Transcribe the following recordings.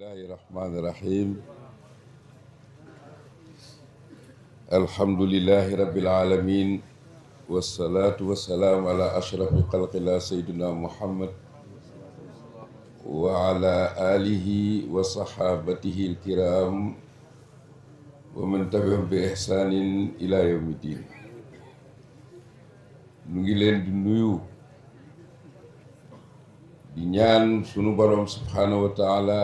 bismillahi rahmaani rahim alhamdulillahi rabbil alamin wassalaatu wassalaamu ala ashrafi xalqillah sayyidina muhammad wa ala alihi wa sahabatihi alkiram wa man tabi'ahum bi ihsanin ila yawmi din. nu ngi leen di nuyu di ñaan sunu borom subhanahu wa taala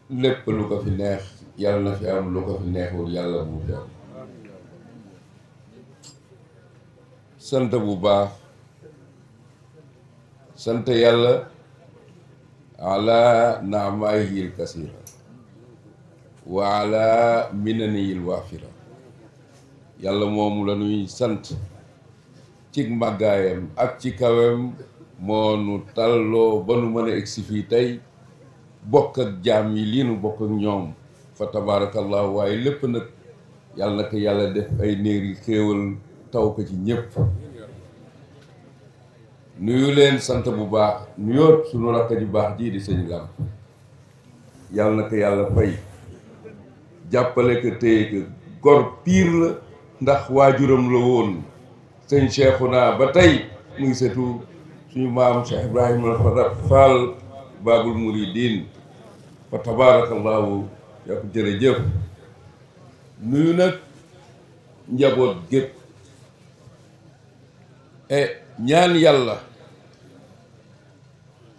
lépp lu ko fi neex yàlla na fi am, lu ko fi neexul yàlla bu fi am. sant bu baax, sant yàlla ala naamaayil kasira wa ala minaniyil waafira. yàlla moomu la ñuy sant ci màggaayam ak ci kawem moo nu talloo ba nu mën a egsi fii tey bokk ak jaam yi lii nu bokk ak ñoom fa tabaarakallahu. waaye lépp nag yàlla na ko yàlla def ay néeri xéewal taw ko ci ñépp. nuyu leen sant bu baax nuyoot sunu rakk ju baax ji di sëñ Lam, yàlla na ko yàlla fay jàppale ko téye ko. gor piir la ndax waajuram la woon sëñ Cheikhouna ba tey muy setu suñu maam Cheikh Ibrahima Fall Babul Mouridine fa tabaarakallahu. yaa ko jërëjëf. nuyu nag njaboot gépp ñaan yàlla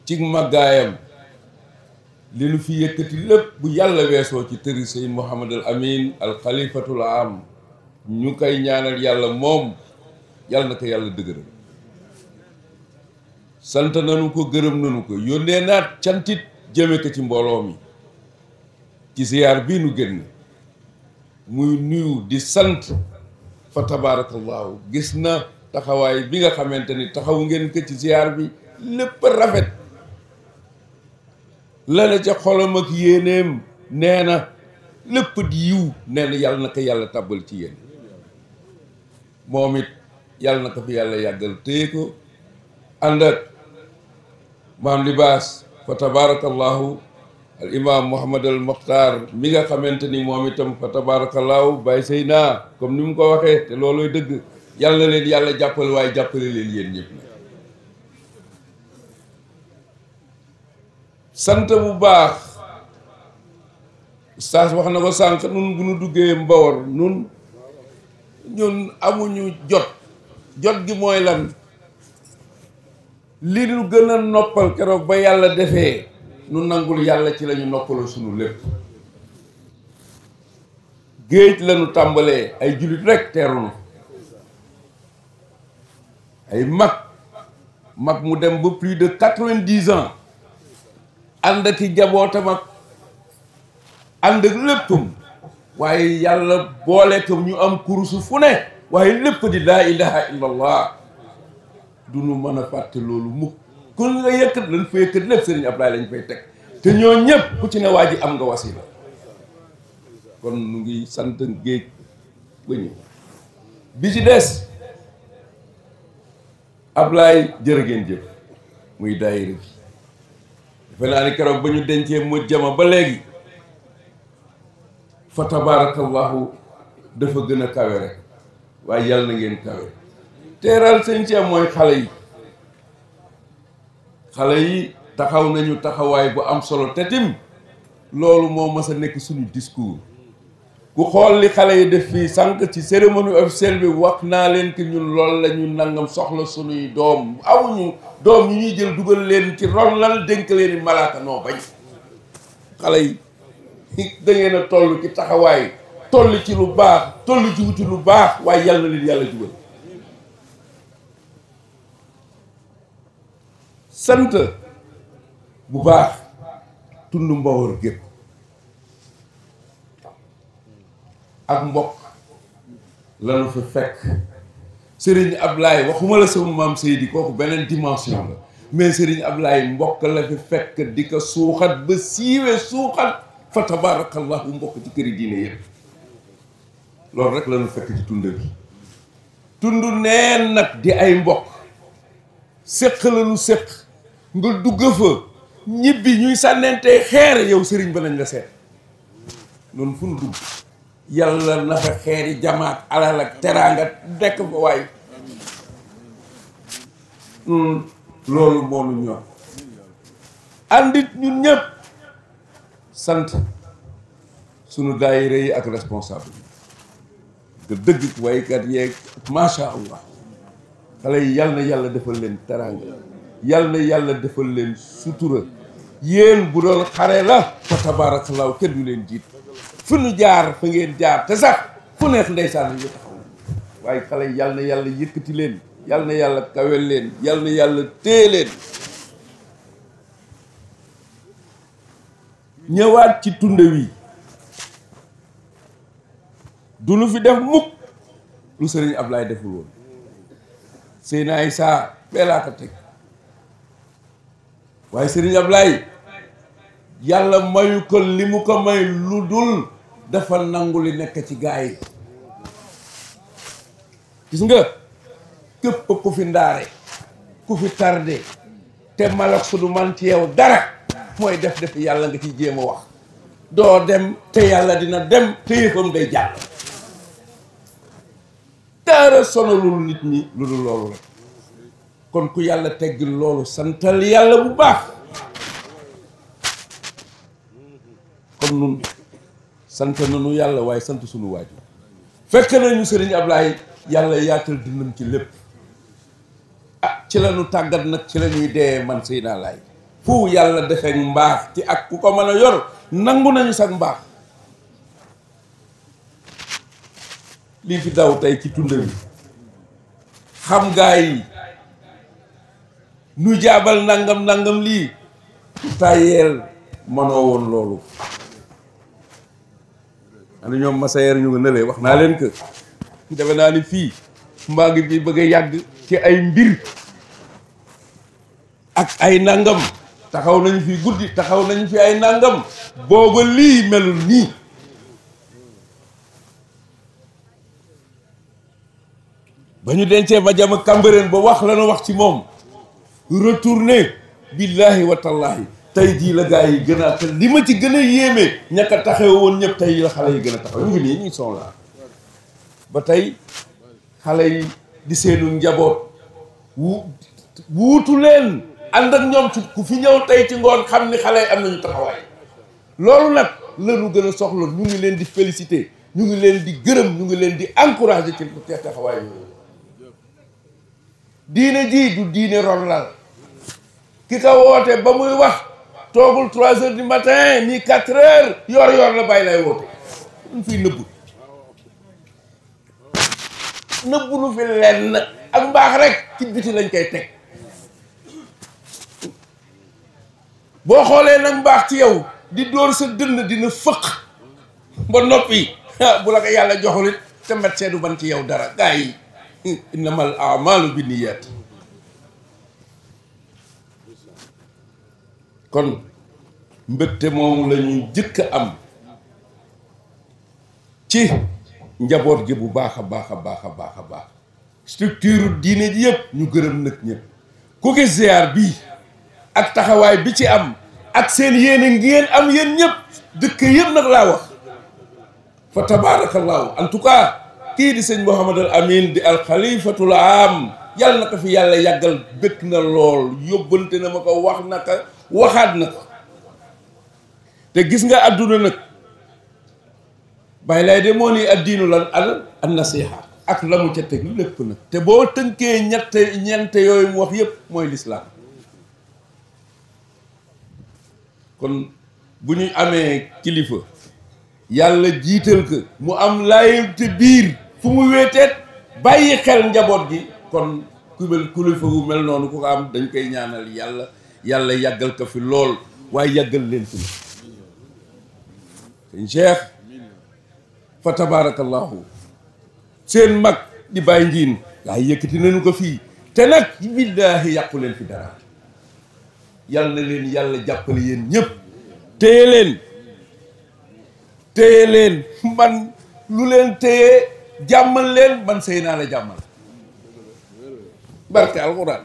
ci màggaayam li nu fi yëkkati lépp bu yàlla weesoo ci tëri sëñ Mouhamad al Amin al xalifatul am ñu koy ñaanal yàlla moom yàlla na ko yàlla dëgëral. sant nanu ko, gërëm nanu ko, yónnee naat cantit jëme ko ci mbooloo mi ci ziyaar bii nu génn. muy nuyu di sant fa tabaarakallahu. gis na taxawaay bi nga xamante ni taxaw ngeen ko ci ziyaar bi, lépp rafet la na ca xolam ak yéeneem nee na lépp di yiw. nee na yàlla na ko yàlla tàbbal ci yéen. moom it yàlla na ko fi yàlla yàggal téye ko ànd ak maam libaas fa tabaarakallahu al imam Mouhamad al Mokhtar mi nga xamante ni moom itam fa tabaarakallahu Baye Seyna comme ni mu ko waxee te loolooy dëgg. yàlla na leen yàlla jàppale, waaye jàppale leen yéen ñëpp nag. sant bu baax Oustaz wax na ko sànq. nun bu nu duggee Mbawar ñun amuñu jot gi mooy lan. li nu gën a noppal keroog ba yàlla defee nu nangul yàlla ci lañu noppalu sunu lépp. géej lañu tàmbalee ay jullit rek teeru na ay mag mu dem ba plus de 90 ans ànd ak i jabootam ak ànd ak léppam. waaye yàlla boole ko ñu am kurusu fu ne, waaye lépp di laa ilaha illallah. du nu mën a fàtte loolu mukk. kon nga yëkkat lañ fa yëkkat lépp Serigne Ablaye lañ fay teg te ñoo ñëpp ku ci ne waa ji am nga wasila. kon nu ngi sant géej ba ñëw. bi ci des Ablaye jërë ngeen jëf muy daayira bi. defe naa ni keroog ba ñu dencee mu jama ba léegi fa tabaarakallahu dafa gën a kawe rek. waaye yàlla na ngeen kawe. teeral sëñ Cheikh mooy xale yi taxaw nañu taxawaay bu am solo te tim loolu moo mës a nekk suñu discours. ku xool li xale yi def fii sànq ci cérémonie officielle bi wax naa leen que ñun loolu la ñu nangam soxla suñuy doom. awuñu doom yi ñuy jël dugal leen ci ron lal dénk leen malaaka noo bañ. xale yi da ngeen a toll ci taxawaay, toll ci lu baax, toll ci wuti lu baax, waaye yàlla na leen yàlla jubal. sant bu baax tund Mbawar gépp ak mbokk lanu fa fekk. Serigne Ablaye waxuma la sama maam Seydi, kooku beneen dimension la, mais Serigne Ablaye mbokk la fi fekk di ko suuxat ba siiwee suuxat fa tabaarakallahu mbokk ci këri diine yëpp. loolu rek lanu fekk ci tund bi. tund neen nag di ay mbokk séq la nu séq nga dugg fa ñibbi ñuy sànnente xeer yow sëriñ ba nañ la seet noonu fu nu dugg yàlla na fa xeeri jamaat alal ak teraanga nekk fa waay loolu moo nu ñor àndit ñun ñëpp sant sunu daayira yi ak responsable yi nga dëgg waykat yeeg macha allah xale yi yal na yàlla defal leen teraanga yal na yàlla defal leen sutura yéen bu doon xare la fa tabaarakallaahu kenn du leen jiit fu nu jaar fa ngeen jaar te sax fu neex ndeysaan yi taxaw waaye xale yi yal na yàlla yëkkati leen yal na yàlla kawel leen yal na yàlla téye leen ñëwaat ci tund wi du nu fi def mukk lu sëriñ Ablaye deful woon Seydina Issa bee laa ko teg waaye sëriñ Ablaye yàlla mayu ko li mu ko may lu dul dafa nangu li nekk ci gaa yi gis nga képp ku fi ndaare ku fi tardé te malak su du man ci yow dara mooy def yàlla nga ci jéem a wax doo dem te yàlla dina dem te yëfam day jàll dara sonalul nit ñi lu dul loolu rek kon ku yàlla teggil loolu santal yàlla bu baax kon nun sant nañu yàlla waaye sant sunu waajur fekk nañu sëriñ Ablaye yàlla yaatal dindam ci lépp ci la ñu tàggat nag ci la ñuy dee man Seydina Laay fu yàlla defee mbaax ci ak ku ko mën a yor nangu nañu sax mbaax lii fi daw tey ci tund bi xam gaa yi nu jaabal nangam lii tayeel mënoo woon loolu ana ñoom masayeer ñu nga nëlee wax naa leen que defe naa ni fii mbaa ngi fi bëgg a yàgg ci ay mbir ak ay nangam taxaw nañu fi guddi taxaw nañu fi ay nangam booba lii melul nii ba ñu dencee ma jama Cambérène ba wax la nu wax ci moom retourné billahi wa tallahi tey jii la gaa yi gën a te li ma ci gën a yéeme ñàkk a taxaw woon ñëpp tey la xale yi gën a taxaw ñu ngi nii ñu sont là ba tey xale yi di seenu njaboot wuutu leen ànd ak ñoom ci ku fi ñëw tey ci ngoon xam ni xale yi am nañu taxawaay loolu nag lanu gën a soxla ñu ngi leen di féliciter ñu ngi leen di gërëm ñu ngi leen di encourager ci taxawaay yooyu diine ji du diine ronlal ki ka woote ba muy wax toogul 3 heures du matin ni 4 heures yor la bàyyi lay woote ñu fiy nëbbu nu fi lenn ak mbaax rek ci biti lañ koy teg boo xoolee nag mbaax ci yow di dóor sa dënn dina fëq ba noppi bu la ko yàlla joxul it te médecin du ban ci yow dara gaa yi innamal a'malu binniyat kon mbégte moomu la ñuy jëkk a am ci njaboot gi bu baax a baax a baax a baax a baax structure diine ji yëpp ñu gërëm nag ñëpp ku gis ziar bii ak taxawaay bi ci am ak seen yéene ngeen am yéen ñëpp dëkk yëpp nag laa wax fa tabarakallahu en tout cas kii di sëñ Mouhamadul Amin di alxalifatul am yàlla na ko fi yàlla yàggal bëgg na lool yóbbante na ma ko wax na ko waxaat na ko te gis nga adduna nag bàyyi lay de moo ni addiinu lan an nasiha ak la mu ca teg lépp nag te boo tënkee ñente yooyu mu wax yëpp mooy lislaam kon bu ñu amee kilifa yàlla jiital ko mu am laayante biir fu mu wéeteet bàyyi xel njaboot gi kon kilifa gu mel noonu ku ko am dañ koy ñaanal yàlla yàggal ko fi lool waaye yàggal leen fi sëñ Cheikh fa tabarakallahu seen mag di bàyyi njiin waaye yëkkati nañu ko fii te nag billaahi yàqu leen fi dara yàlla na leen yàlla jàppale yéen ñëpp téye leen man lu leen téye jàmmal leen man sëy naa la jàmmal barke alxuraan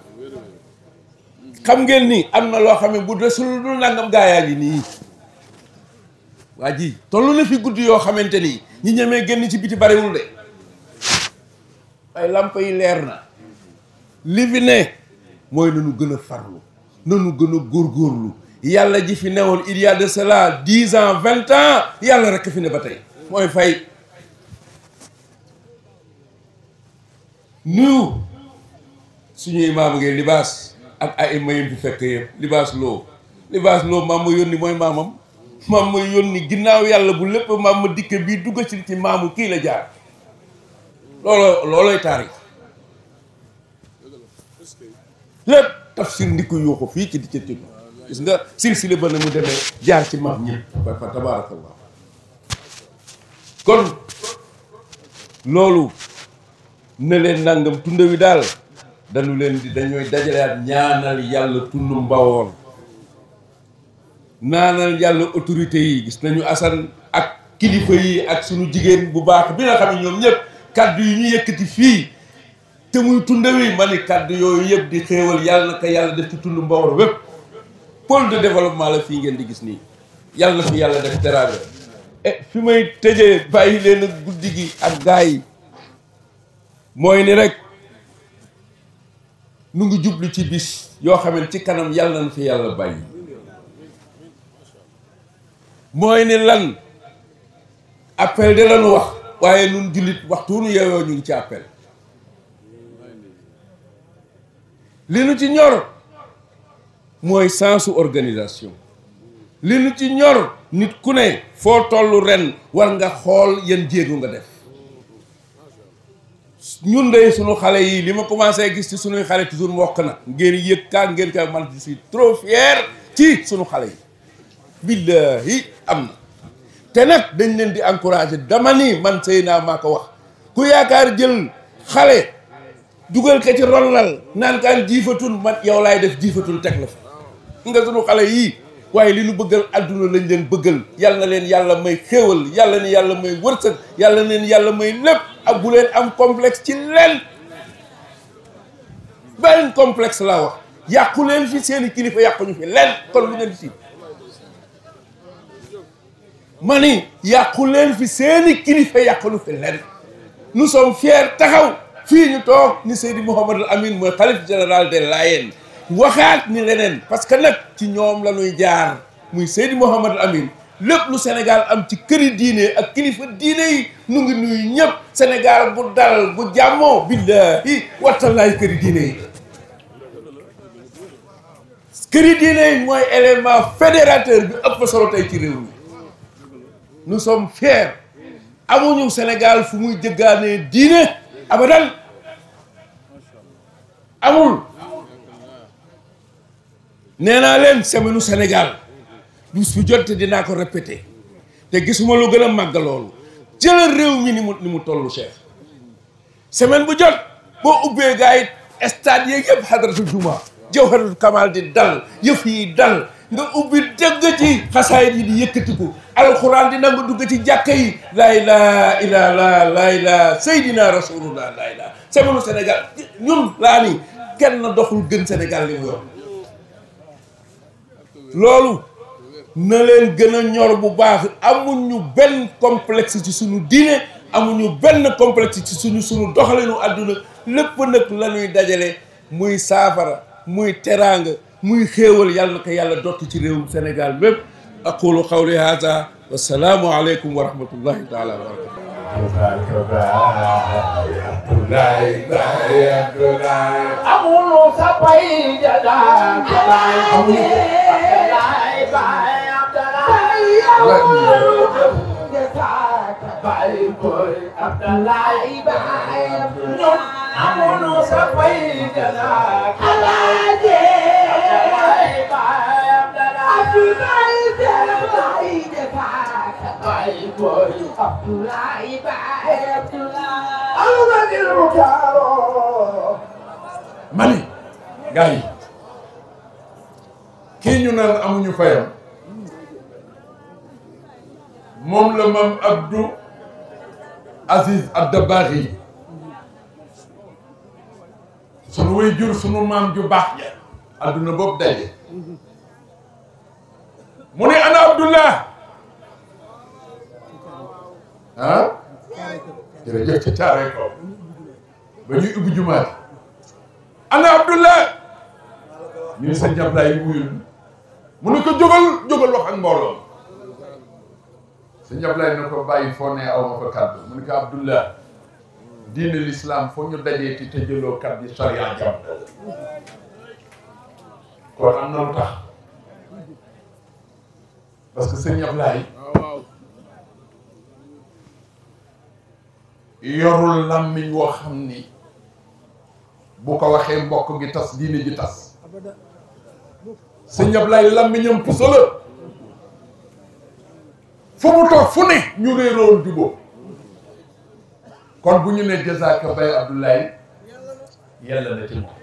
xam ngeen ni am na loo xam ne bu desul dul nangam gaayaa ngi nii waa ji toll na fi guddi yoo xamante ni ñi ñemee génn ci biti bariwul de ay lamp yi leer na li fi ne mooy nanu gën a farlu nanu gën a góorgóorlu yàlla ji fi newoon il y a de cela 10 ans 20 ans yàlla rekk fi ne ba tey mooy fay nu suñu imaam ngeen libaas ak ay mayam fi fekk yëpp libaas loo maam ma yónni mooy maamam maam ma yónni ginnaaw yàlla bu lépp maam ma dikke bii dugg ci maamu kii la jaar loolooy taarix lépp tafsir ndikku yuuxu fii ci di ca ci gis nga silsile ba na mu demee jaar ci maam ñëpp fa tabaarakallah kon loolu ne leen nangam tunda wi daal dañu leen di dañooy dajaleat ñaanal yàlla tund Mbawoon ñaanal yàlla autorité yi gis nañu Assane ak kilifa yi ak suñu jigéen bu baax bi nga xam ne ñoom ñëpp kaddu yi ñu yëkkati fii te muy tunda wi ma ni kaddu yooyu yëpp di xéewal yàlla na ko yàlla def ci tund Mbawoon wépp pôle de développement la fii ngeen di gis nii yàlla na fi yàlla def teraanga fi may tëjee bàyyi leen ak guddi gi ak gaa yi mooy ni rek nu ngi jublu ci bis yoo xam ne ci kanam yàlla na fi yàlla bàyyi mooy ni lan appel de lañu wax waaye nun jullit waxtu nu yeewoo ñu ngi ci appel li nu ci ñor mooy sensu organisation li nu ci ñor nit ku ne foo tollu ren war nga xool yan jéego nga def ñun de sunu xale yi li ma commencé gis ci sunuy xale toujours mu wax na ngeen yëg kaa ngeen kaa man je suis trop fier ci sunu xale yi billahi am na te nag dañ leen di encourager dama ni man sëy naa maa ko wax ku yaakaar jël xale dugal ko ci rollal naan kaan jiifatul man yow laay def jiifatul teg la fa nga sunu xale yii waaye li nu bëggal adduna lañ leen bëggal yàlla na leen yàlla may xéewal yàlla ni yàlla may wërsëg yàlla na leen yàlla may lépp ak bu leen am complexe ci leen benn complexe laa wax yàqu leen fi seeni kilifa yàquñu fi leen kon lu ngeen di tiit ma ni yàqu leen fi seeni kilifa yàquñu fi leen nous sommes fiers taxaw fii ñu toog ni Seydi Mouhamadul Amin mooy xalif général des Layènes waxaat ni leneen parce que nag ci ñoom la ñuy jaar muy Seydi Mouhamadul Amin lépp lu Sénégal am ci këri diine ak kilifa diine yi nu ngi nuyu ñëpp Sénégal bu dal bu jàmmoo billahi wattalaay këri diine yi këri diine yi mooy élément fédérateur bi ëpp solo tey ci réew mi nous sommes fiers amuñu Sénégal fu muy jëggaanee diine abadan amul nee naa leen semaine u Sénégal bis bu jot dinaa ko répété te gisuma lu gën a màgg loolu jëlal réew mi ni mu tollu Cheikh semaine bu jot boo ubbee gars yi stade yeeg yëpp xadratul juma jawharatul kamal di dal yëf yi dal nga ubbi dëgg ci xasaayit yi di yëkkatiku alxuraan di nangu dugg ci jàkka yi laa ilaaha illallaah laa ilaaha seydina rasulullah laa ilaaha semaine u Sénégal ñun laa ni kenn doxul gën Sénégal li mu yor loolu na leen gën a ñor bu baax amuñu benn complexe ci suñu diine amuñu benn complexe ci suñu doxalinu àdduna lépp nag la ñuy dajale muy saafara muy teraanga muy xéewal yàlla na ko yàlla dott ci réewum Sénégal bépp aqulu qawli hada wassalaamu aleykum wa rahmatullahi taala wa mani gars yi kii ñu naan amuñu fayam moom la Mame Abdou Aziz Ad-Dabakhi sunu way jur sunu maam ju baax ja adduna boobu daje mu ne ana Abdullah ah jërëjëf ci caaree ko ba ñuy ubbi jumaa ji ana Abdullah ñu ne sëñ Ablaye wuyul mu ne ko jógal wax ak mbooloo sëñ Ablaye na ko bàyyi foo ne aw ma fa kàddu mu ne ko Abdullah diine l'islam foo ñu dajee ti te jëloo kàddu sharia jàmm kon am na lu tax parce que sëñ Ablaye yorul làmmiñ woo xam ni bu ko waxee mbokk gi tas diine ji tas sëñ Ablaye làmmiñam puso la fu mu toog fu ne ñu réeroon jubóo kon bu ñu ne jazaaka bay Abdoulaye yàlla na ci moom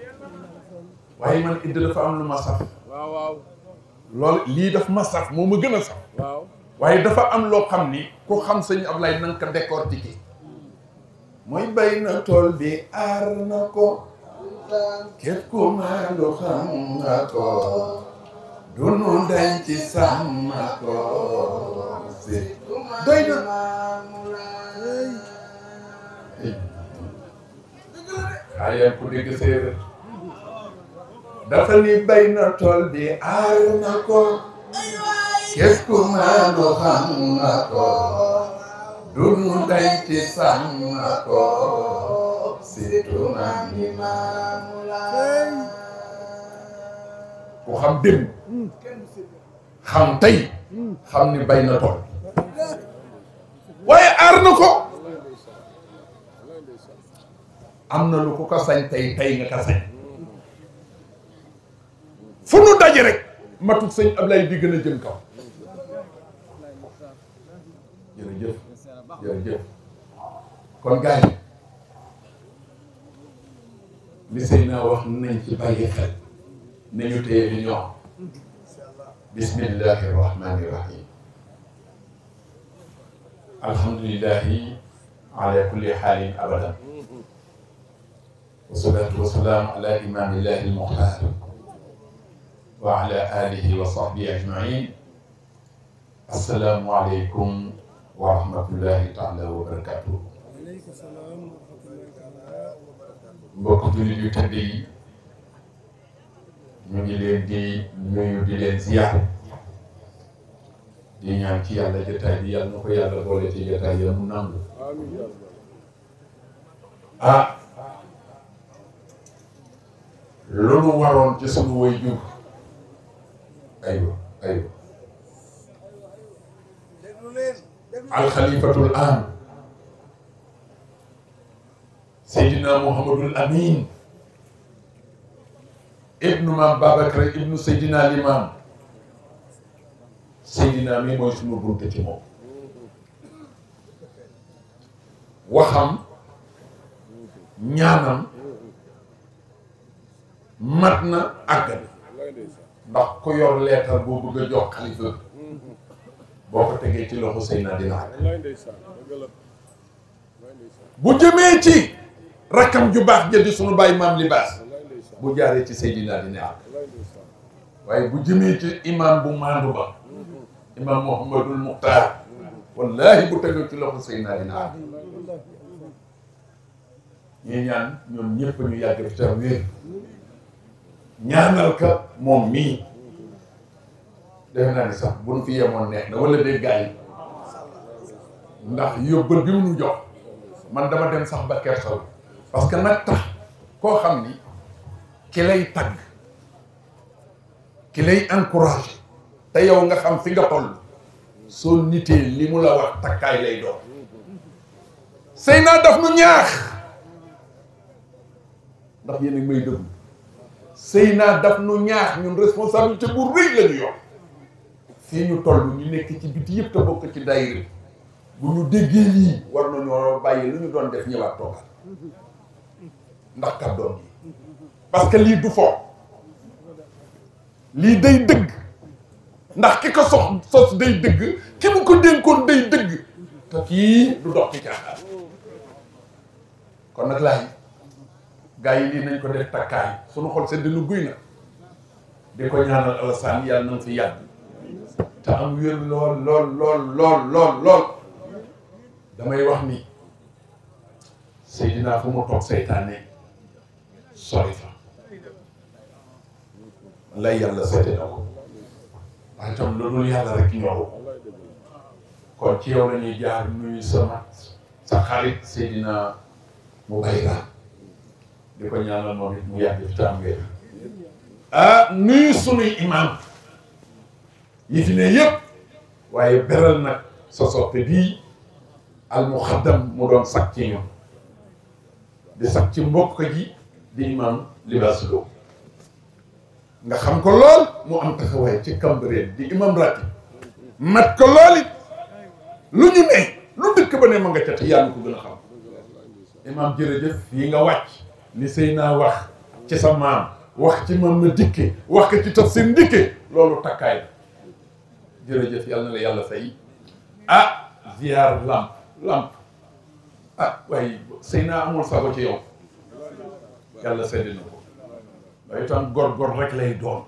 waaye man idda dafa am lu ma saf loolu lii daf ma saf moo ma gën a saf waaye dafa am loo xam ni ku xam sëñ Ablaye na nga ko décortiquer mooy bay na tool bi aar na ko képp ku maandu xam nga ko dunu dañ ci sàmm ko si doy na xaayam ku dégg séeréer dafa ni bay na tool bi aar na ko képp ku maandu xam nga ko dunu dañ ci sàmm ko surtout maam yi Maamu Laay ku xam démb xam tey xam ni bay na tool waaye aar na ko am na lu ko sañ tey nga ko sañ fu nu daje rek matuk sëñ Ablaye di gën a jëm kaw jërëjëf kon gars yi li Seydina wax nañ ci bàyyi xel nañu téye li ñoo bismillahi rahmani rahim alhamdulillahi ala kulli xaalin abadan wasalaatu wasalaam ala imamillahi almuxtaar wa ala alihi wa sahbihi ajmain assalaamu aleykum wa rahmatullahi taala wa barakatuh mbokk jullit yu tedd yi ñu ngi leen di nuyu di leen ziyaar di ñaan ci yàlla jotaay bi yàlla na ko yàlla boole ci jotaay ya mu nangu lu nu waroon ci sunu waajur aywa alxalifatul am Seydina Mouhamadul Amin ibnu maam Babacar ibnu Seydina Limam Seydina mi mooy sunu bunte ci moom waxam ñaanam mat na àggal ndax ku yor leetar boo bëgg a jox xalifa boo ko tegee ci loxo Seydina dina bu jëmee ci rakkam ju baax ja di sunu bàyyi maam libaas bu jaaree ci Seydina dina àgg waaye bu jëmee ci imam bu maandu ba imam Mouhamadul Muxtaar wallahi bu tegee ci loxo Seydina dina àgg ñii ñaan ñoom ñëpp ñu yàgg fi tam wér ñaanal ka moom mii defe naa ni sax bu nu fi yemoon neex na wala dee gars yi ndax yóbbal bi mu nu jox man dama dem sax ba kersaw parce que nag tax koo xam ni ki lay tagg ki lay encouragé te yow nga xam fi nga toll soo nitee li mu la wax takkaay lay doon sëy naa daf nu ñaax ndax yéen a may déglu sëy naa daf nu ñaax ñun responsabilité bu rëy la ñu yor fii ñu toll ñu nekk ci biti yëpp te bokk ci daayira bu ñu déggee lii war nañoo bàyyi lu ñu doon def ñëwaat toogal ndax kàddoom yi parce que lii du fo lii day dëgg ndax ki ko sos day dëgg ki mu ko dénkoon day dëgg te kii du dox ci caaxaan kon nag laay gaa yi lii nañ ko def takkaay suñu xol sedd nu guy na di ko ñaanal Alassane yàlla na fi yàgg te am wér lool lool lool lool lool lool damay wax ni Seydina fu mu toog seytaane sori fa lay yàlla seete na ko waaye tam lu dul yàlla rek ñoru kon ci yow la ñuy jaar nuyu sa xarit Seydina mu bayra di ko ñaanal moom it mu yàgg fi tam wér nuyu sunuy imam yi fi ne yëpp waaye beral nag sa soppe bii al muxaddam mu doon sax ci ñoom di sax ci mbokk ji di imam Libaas Lo nga xam ko lool mu am taxawaay ci Cambérène di imam rati mat ko lool it lu ñu ne lu dëkk ba ne ma nga ca te yàlla ko gën a xam imam jërëjëf yi nga wàcc li sëy naa wax ci sa maam wax ci mam ma dikke wax ko ci tafsir ndikke loolu takkaay la jërëjëf yàlla na la yàlla fay ziar lamp waaye sëy naa amul sago ci yow yàlla sedd na ko waaye itam gor rek lay doon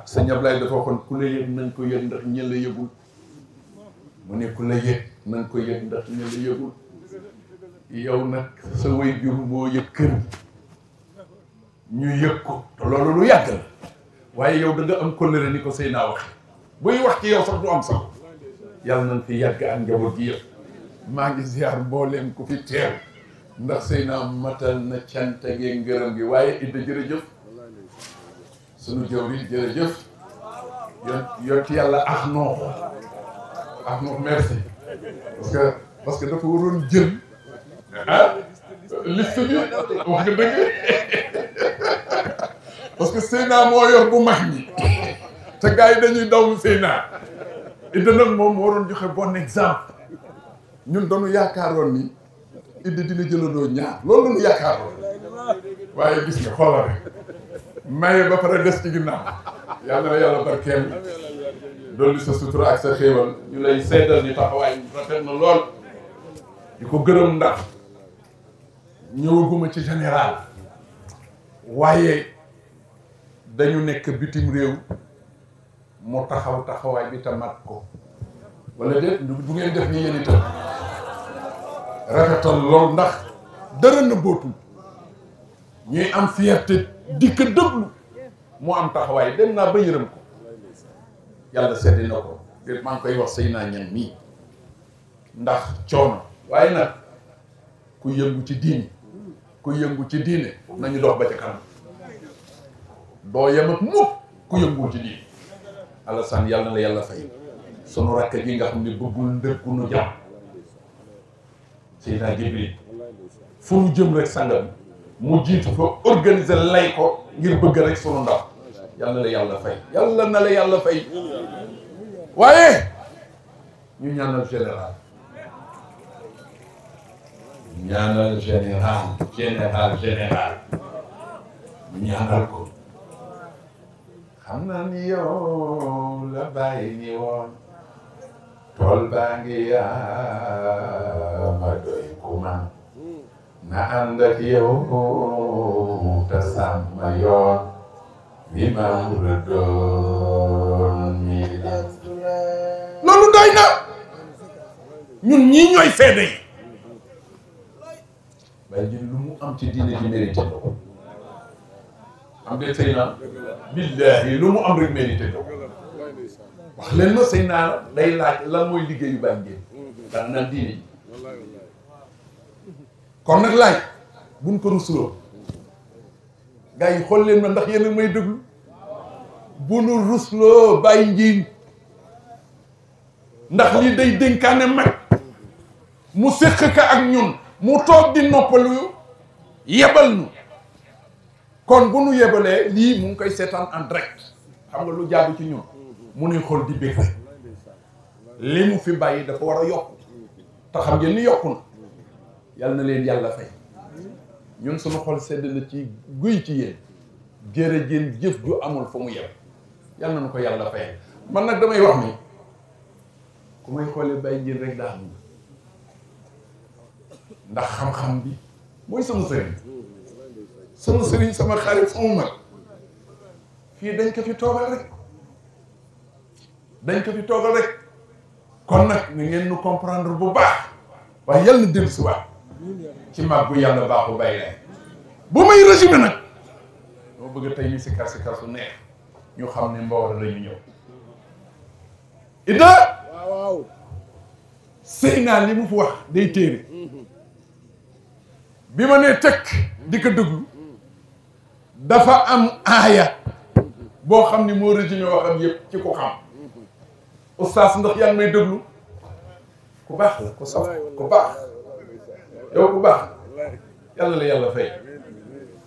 sëñ Ablaye dafa waxoon ku la yëg nañ ko yëg ndax ñi la yëgul mu ne ku la yëg nañ ko yëg ndax ñi la yëgul yow nag sa way jur moo yëg kër ñu yëg ko te loolu lu yàgg la waaye yow da nga am kóllëre ni ko sëy naa waxe buy wax ci yow sax du am sax yàlla nañ fi yàgg ak njaboot gi yëpp maa ngi ziar mbooleem ku fi teew ndax sëy naa matal na cant gi ngërëm gi waaye idda jërëjëf sunu jawri jërëjëf yont yàlla ax noox merci parce que dafa waroon jël liste bi wax nga dëgg parce que Seyna moo yor bu mag ñi te gars yi dañuy daw Seyna idda nag moom moo waroon joxe bon exemple ñun dañu yaakaaroon ni idda dina jëlandoo ñaar loolu la ñu yaakaaroon waaye gis nga xoolal rek maye ba pare des ci ginnaaw yàlla na yàlla barkeel dolli sa sutura ak sa xéewal ñu lay seddal ni taxawaay rafet na lool di ko gërëm ndax ñëwaguma ci général waaye dañu nekk bitim réew mu taxawaay bi ta mat ko wala déet bu ngeen def ni yéen itam rafetal lool ndax dara na bootul ñuy am fierté dikk dëglu mu am taxawaay dem naa ba yërëm ko yàlla seddi na ko déet maa ngi koy wax sëy naa ñan mii ndax coono waaye nag ku yëngu ci diine nañu dox ba ca kanam doo yem ak mukk ku yënguwul ci diine Alassane yàlla na la yàlla fay sunu rakk ji nga xam ne bëggul ndëkku nu jàmm Seydina Jibril fu nu jëm rek sangam mu jiitu fa organiser lay ko ngir bëgg rek sunu ndaw yàlla na la yàlla fay yàlla na la yàlla fay waaye ñu ñaanal général ñu ñaanal ko xam naa ni yow la bàyyi ni woon tool baa ngi yaa ma doy kuma na ànd ak yow te sàmm yoon bi ma rëddoon mi loolu doy na ñun ñii ñooy seede yi bay jël lu mu am ci diine ji mérité na ko am de sëy naa billaahi lu mu am rek mérité na ko wax leen ma sëy naa day laaj lan mooy liggéeyu Baye Ndiéne daan naan diine ji kon nag laaj buñ ko rusuloo gars yi xool leen ma ndax yéen a may déglu bu nu rusloo Baye Ndiéne ndax lii day dénkaane mag mu séq ka ak ñun mu toog di noppalu yebal nu kon bu nu yebalee lii mu ngi koy seetaan en direct xam nga lu jaadu ci ñun mu nuy xool di bég rek li mu fi bàyyi dafa war a yokk te xam ngeen ni yokku na yal na leen yàlla fay ñun suñu xol sedd na ci guy ci yéen jërëjëf jëf ju amul fa mu yem yal na nu ko yàlla fay man nag damay wax ni ku may xoolee Baye Ndiéne rek daal ndax xam-xam bi mooy sama sëriñ sama xarit sama mag fii dañ ko fi toogal rek dañ ko fi toogal rek kon nag ni ngeen nu comprendre bu baax waaye yàlla na dellu si waat ci mag bu yàlla baaxu bàyyi lay bu may résumé nag doo bëgg tey ñu si kar su neex ñu xam ne Mbawar la ñu ñëw Ida waaw sëy naa li mu fi wax day téere bi ma nee teg di ko déglu dafa am aaya boo xam ni moo résumé waxam yëpp ci ku xam oustaz ndax yaa ngi may déglu ku baax la ku saf ku baax yow ku baax yàlla la yàlla fay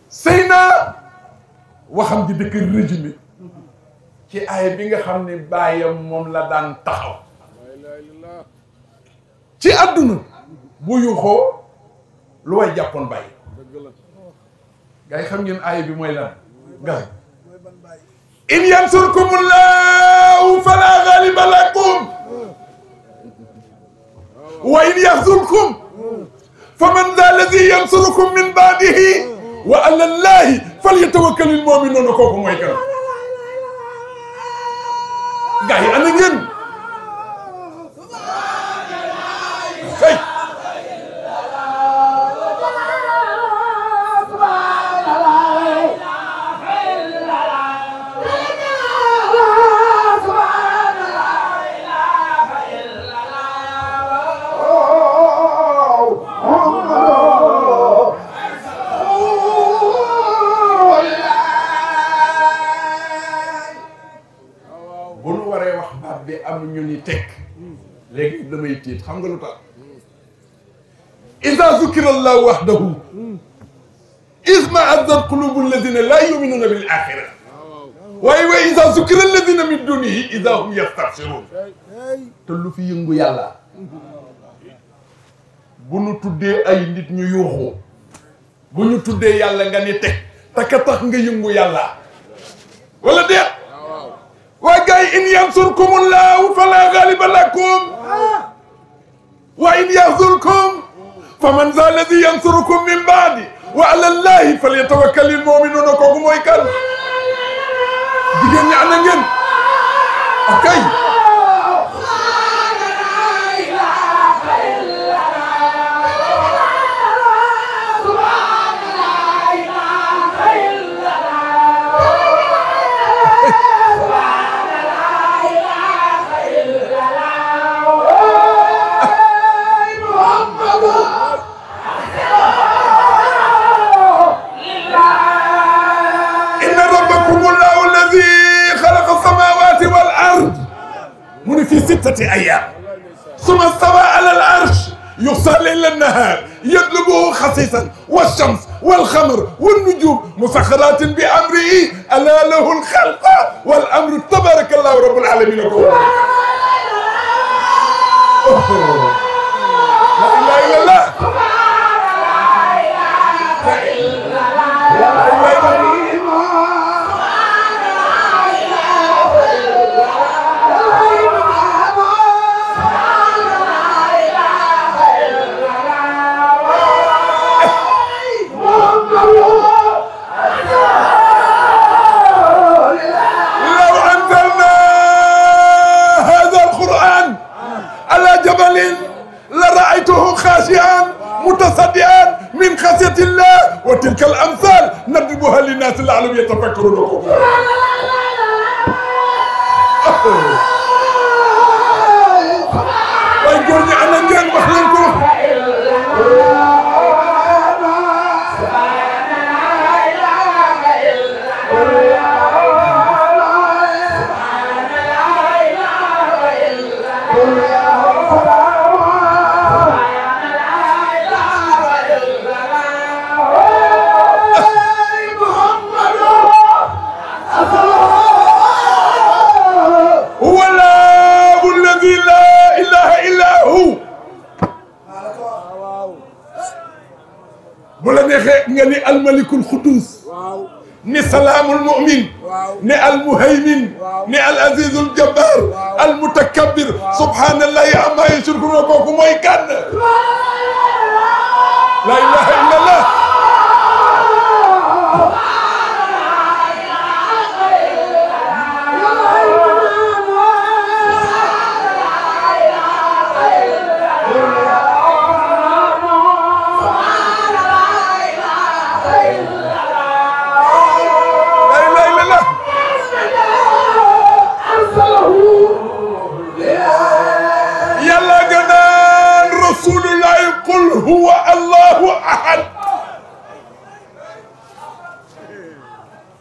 sëy naa waxam ji dëkk résumé ci aaya bi nga xam ne baayam moom la daan taxaw ci àdduna bu yuuxoo lu way jàppoon bàyyi gaa yi xam ngeen aaya bi mooy lan gas in yansurkumullahu fala ghaliba lakum wa in yaxzulkum faman dha alladhi yansurukum min ba'dihi wa ala llahi falyatawakkalil mu'minuna kooku mooy kan gaa yi ana ngeen kay am ñu ni teg léegi damay tiit xam nga lu tax iza zukira allahu wahdahu isma'azzat qulubu alladhina la yu'minuna bil akhirah waaye wa iza zukira alladhina min dunihi iza hum yastabshirun te lu fi yëngu yàlla bu ñu tuddee ay nit ñu yuuxu bu ñu tuddee yàlla nga ni teg te ka tax nga yëngu yàlla wala déet waa gars yi in yansurkumullahu fala ghaliba lakum wa in yaxzulkum faman za alladi yansurukum min baadi wa ala llahi falyatawakkalil mu'minuna kooku mooy kan jigéen ñi ana ngeen akay في 6 أيام ثم استوى على العرش يغشى الليل النهار يطلبه خسيسا والشمس والقمر والنجوم مسخرات بأمره ألا له الخلق والأمر تبارك الله رب العالمين لا إله إلا الله لرأيته خاشعا متصدعا من خشية الله وتلك الأمثال نضربها للناس لعلهم يتفكرون ويقولني أنا نجان بحلنكم nga ni almalikul xudus ni salaamul mu'min ni almuhaymin ni al azizul jabbar al mutakabbir subhanallahi amma yushrikuna kooku mooy kan la ilaha illallah huwa allahu ahad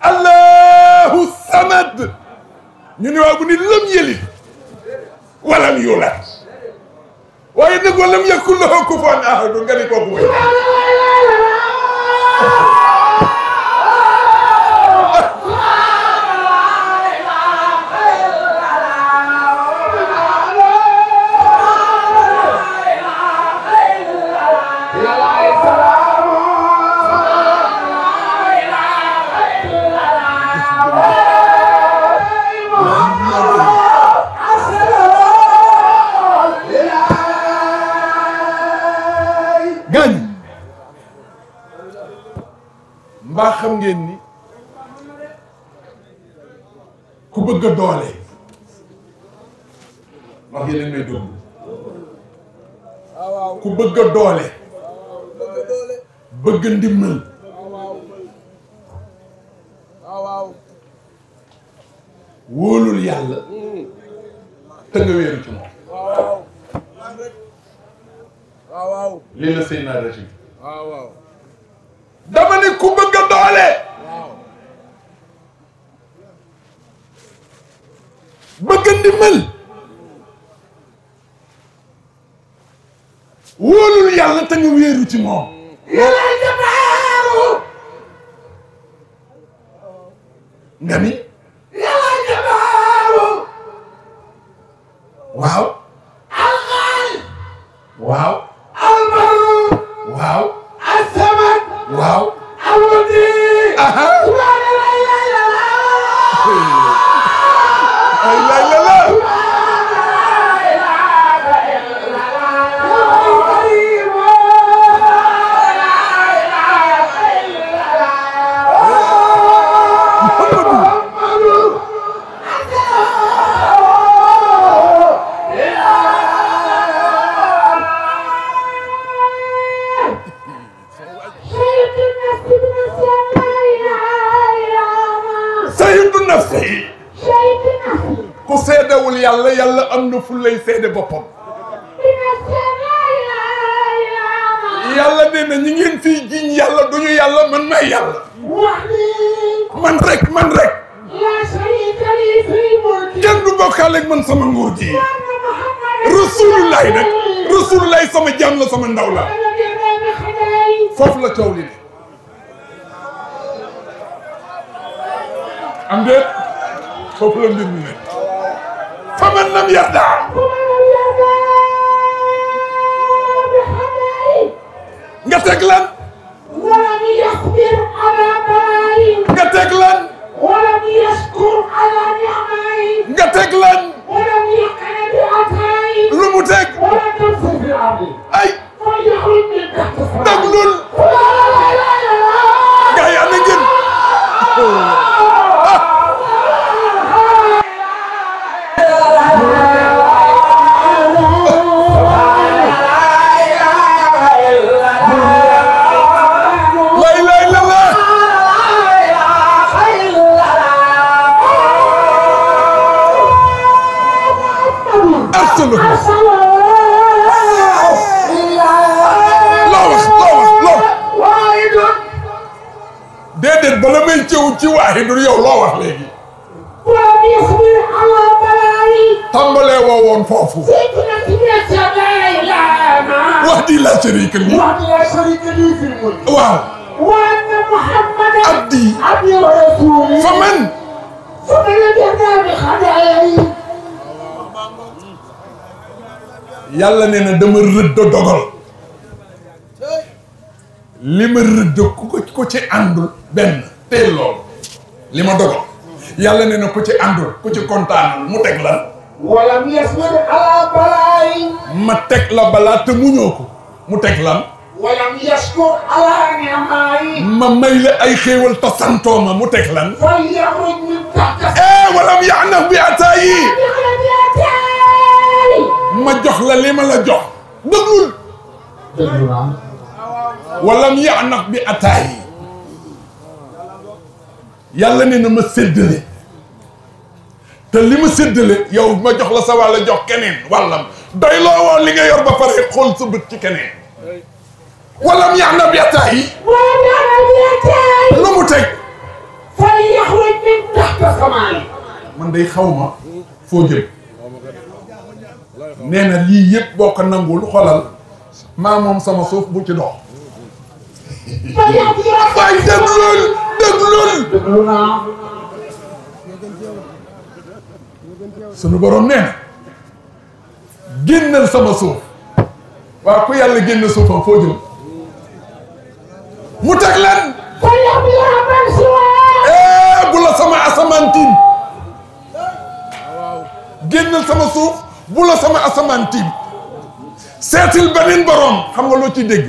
allahu samad ñu ne waaw bu ni lam yëlit walam yulat waaye nag walam yakun lahu kufuwan ahad nga ni kooku way mbaa xam ngeen ni ku bëgg a doole wax yéen may dugg ku bëgg a doole bëgg ndimbal wóolul yàlla te nga wéeru ci moom lii la sëy naa régime dama ne ku bëgg a doole bëgg ndimbal wóolul yàlla te nga wéeru ci moom yàlla jabaaru nga ni yàlla jabaaru waaw alxaali waaw albaru waaw asaman waaw alwadi aha ku seedewul yàlla yàlla am na fu lay seede boppam yàlla nee na ñi ngeen fiy jiñ yàlla duñu yàlla man may yàlla man rek kenn du bokkaale ak man sama nguur ji rasulullahi nag rasulullahi sama jaam la sama ndaw la foofu la coow li ne am déet foofu la mbir mi ne faman lam yarda nga teg lan walam yasbir ala balaayi nga teg lan walam yashkur ala ni'mayi nga teg lan walam yaqna bi ataayi lu mu teg wala tamshi fi ardi ay fa yaxruj min tahtiha daglul gaa yi ana ngeen déedéet bala may cëw ci waaxidul yow loo wax léegi walam yasbir ala balaayi tàmbalee woo woon foofu wax di la sharika li waaw wa anna muhammadan abdi wa rasuli fa man lam yarda bi xadaayi yàlla nee na dama rëdd dogal li ma rëdd ku ci àndul benn tey loolu li ma dogal yàlla nee na ku ci àndul ku ci kontaanul mu teg lan walam yasbir ala balaayi ma teg la balaa te muñoo ko mu teg lan walam yashkur ala ni'mayi ma may la ay xéewal te santoo ma mu teg lan fa yaxruj min tahtiha walam ya'naf bi ataayi ma jox la li ma la jox dëggul walam ya'naf bi ataayi yàlla nee na ma séddale te li ma séddale yow ma jox la sa wàll jox keneen wàllam doy loo woon li nga yor ba pare xool sa bët ci keneen walam yaxna biyataayi lu mu teg فليخرج من تحت السماء man day xaw ma foo jëm nee na lii yëpp boo ko nangul xoolal maa moom sama suuf bu ci dox waaye déglul دخلنا sunu borom nee na génnal sama suuf waaw ku yàlla génn suufam foo jëm mu teg leen فليحمل من سواه bu la sama asamaan tiim génnal sama suuf bu la sama asamaan tiim seetil beneen borom xam nga loo ciy dégg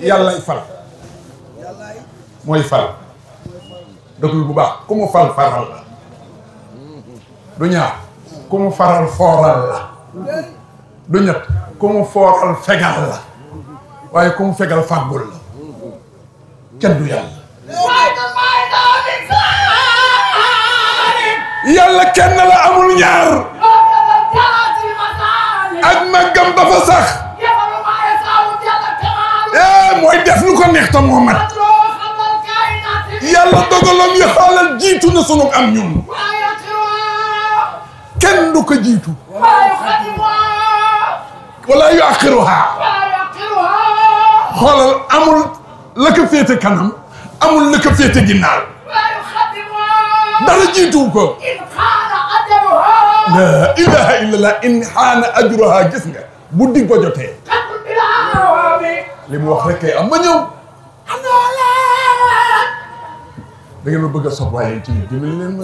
yàllay fal mooy fal déglu bu baax ku mu fal faral la du ñaar ku mu faral fooral la du ñett ku mu fooral fegal la waaye ku mu fegal fàggul la kenn du yàlla yàlla kenn la amul ñaar ak màggam dafa sax mooy def lu ko neex ta moo mat yàlla dogalam yi xoolal jiitu na sunu am ñun kenn du ko jiitu wala yu axiruha xoolal amul la ko féete kanam amul la ko féete ginnaaw dara jiituwu ko la ilaha illallah in xaana ajruha gis nga bu dig ba jotee li mu wax rek kay am ma ñëw da ngeen ma bëgg a sopp waaye ci dimbali leen ma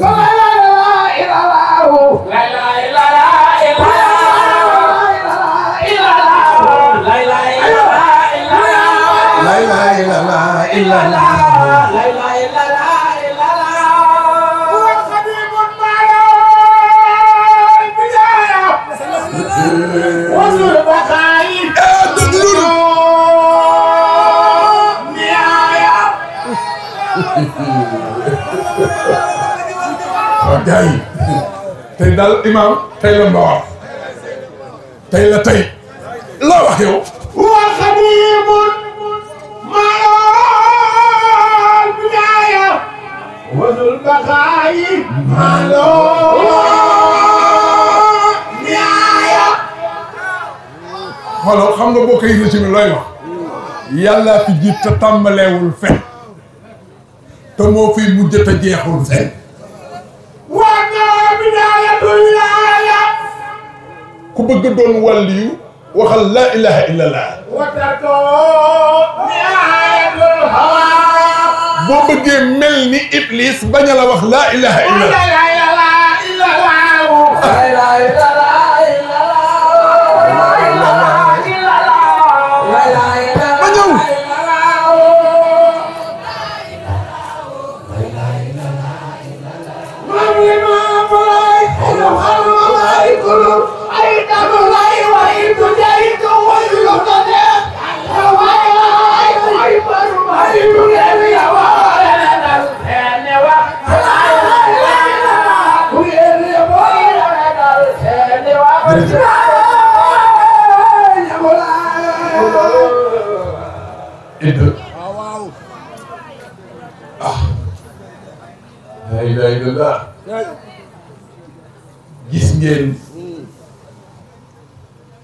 la ilaha illallah gars yi tey daal imaam tey la mbawaar tey la tey loo wax yow وخديم مع البداية وذو البقاء مع النهاية xoolal xam nga boo koy résumé looy wax yàlla fi jiit te tàmbaleewul fen te moo fi mujj te jeexul fen وأنا بداية الولاية ku bëgg doon wàlliyu waxal laa ilaha illallah وتركوا نهاية الهوى boo bëggee mel ni iblis bañ a la wax laa ilaha لا illallah إله إلا الله لا إله إلا ma ñëw la ilaha illallah gis ngeen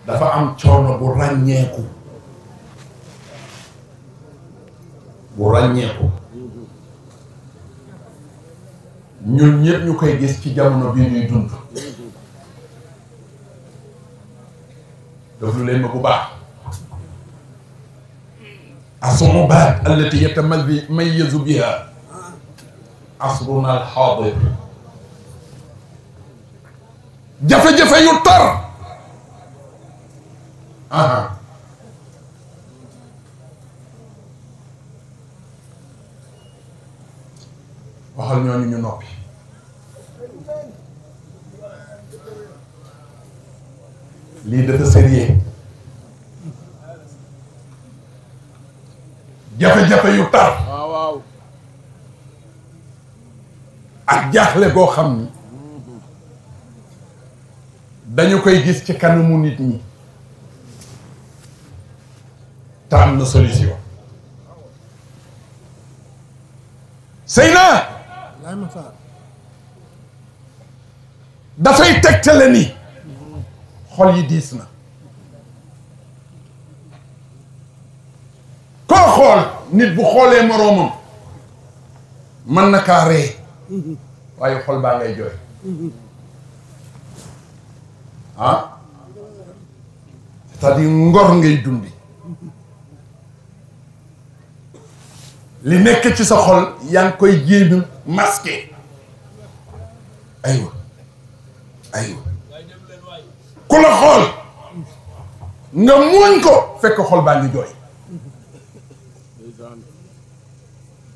dafa am coono bu ràññeeku ñun ñëpp ñu koy gis ci jamono bii ñuy dund déglu leen ma bu baax الصعوبات التي يتميز بها عصرنا الحاضر jafe-jafe yu tar waxal ñooñu ñu noppi lii dafa sérieux jafe-jafe yu tar ak jaaxle goo xam ni dañu koy gis ci kanamu nit ñi te am am na solution Seyna dafay tegtale ni xol yi diis na koo xool nit bu xoolee moroomam mën na kaa ree waaye xol baa ngay jooy ah c'est-à-dire ngor ngay dundi li nekk ci sa xol yaa ngi koy jéem masqué aywa aywa ku la xool nga muuñ ko fekk xol baa ngi jooy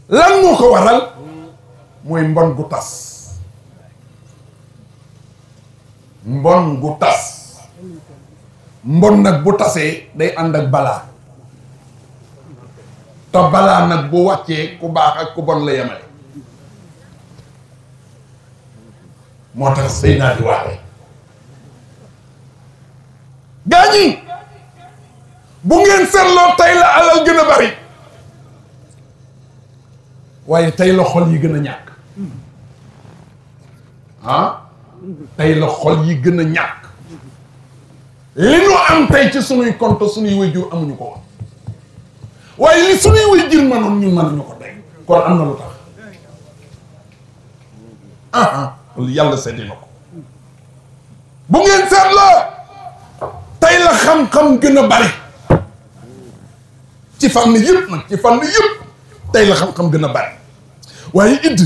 lan moo ko waral mooy mbon gu tas mbon gu tas mbon nag bu tasee day ànd ak balaa te balaa nag bu wàccee ku baax ak ku bon la yemale moo tax sëy naa di waxe gaa ñi bu ngeen seetloo tey la alal gën a bari waaye tey la xol yi gën a ñàkk ah tey la xol yi gën a ñàkk li ñu am tey ci sunuy compte sunuy waajur amuñu ko woon waaye li sunuy waajur mënoon ñun mënuñu ko tey kon am na lu tax yàlla seddi na ko bu ngeen seetloo tey la xam-xam gën a bari ci fànn yëpp nag ci fànn yëpp tey la xam-xam gën a bari waaye idd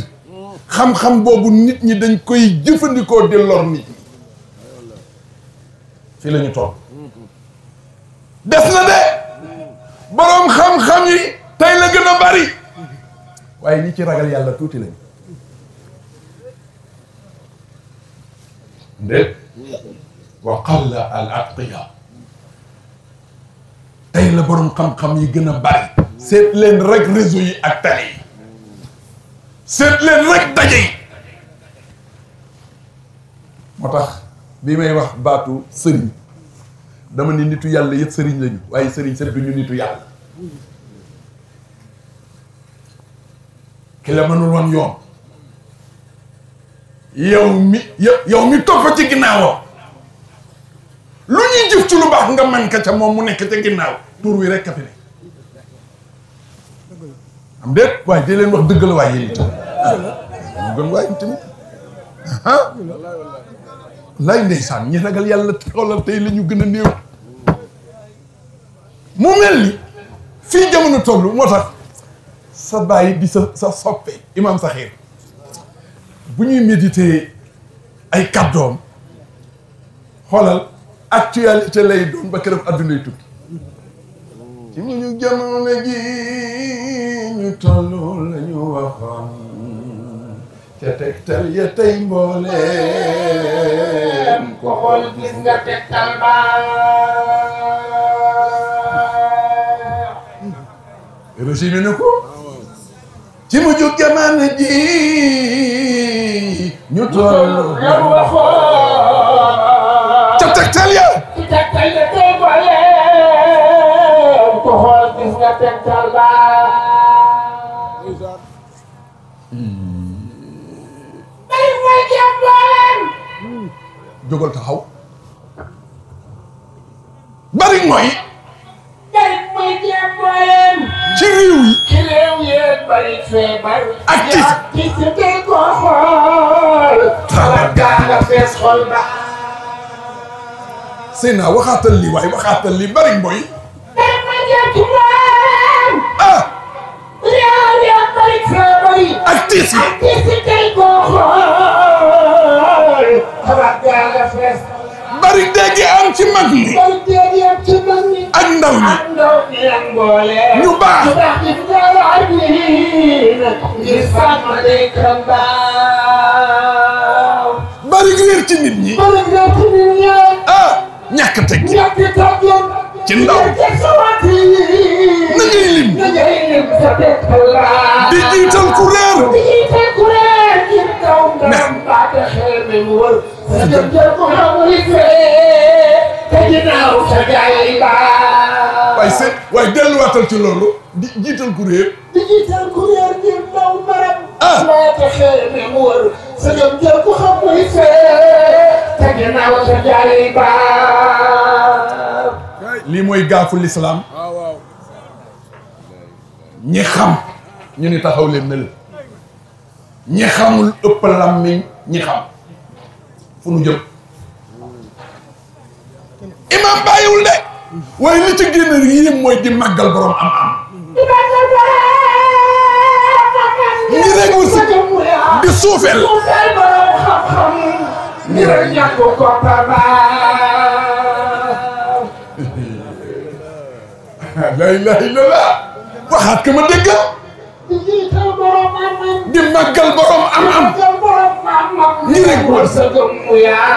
xam-xam boobu nit ñi dañ koy jëfandikoo di lor nit ñi fii la ñu toog des na de boroom xam-xam yi tey la gën a bari waaye ñi ci ragal yàlla tuuti lañ ndé wa qalla al atqiya tey la boroom xam-xam yi gën a bari seet leen rek réseau yi ak télé yi seet leen rek daje yi moo tax bi may wax baatu sëriñ dama ni nitu yàlla yëpp sëriñ lañu waaye sëriñ sëpp duñu nitu yàlla ki la mënul woon yoon yow mi topp ci ginnaawam lu ñuy jëf ci lu baax nga man ka ca moom mu nekk ca ginnaaw tur wi rek ka fi ne am déet waaye dee leen wax dëgg la waaye yéen itam mu gën waaye tamit lay ndeysaan ñi ragal yàlla xoolal tey la ñu gën a néew mu mel ni fii jamono tollu moo tax sa bàyyi di sa soppe imam Saxiir bu ñuy méditer ay kàddoom xoolal actualité lay doon ba keroog addunay tukki ci mu ñu jamono ji ñu tollu la ñu waxoon ca tegtal ya tey mbooleem ko xool gis nga tegtal ba résumé na ko ci mu jóg jamono ji ñu tollu la ñu waxoon ca tegtal ya tey mbooleem ko xool gis nga tegtal ba jógal taxaw bari mooy jéem ci réew yi bari feebar ak ci te ko xool nga fees xol ba Seyna waxaatal li waaye waxaatal li bari mooy bari feebar ak tiis te ko xool nga fees bari dégg am ci mag ñi ak ndaw ñi ñu baax bari réer ci nit ñi ñàkk teg ci ndaw na ngay lim di jiital ku réer waaye delluwaatal ci loolu di jiital kuréel di jiital kuréel ngir ndaw maram ah laata xeeme mu wër sa jëm jël ku xam muy fee te ginnaaw sa jaay baam lii mooy gaafu lislaam ñi xam ñu ni taxaw leen na la ñi xamul ëpp làmmiñ ñi xam fu nu jëm imam bàyyiwul de waaye li ci génn yéem mooy di màggal borom am-am ngi rek wursi di suufeel borom xam-xam ngir ñàkk ko la ilaha illallah waxaat ka ma dégg di jiital borom am-am di màggal borom am-am ngi rek wursi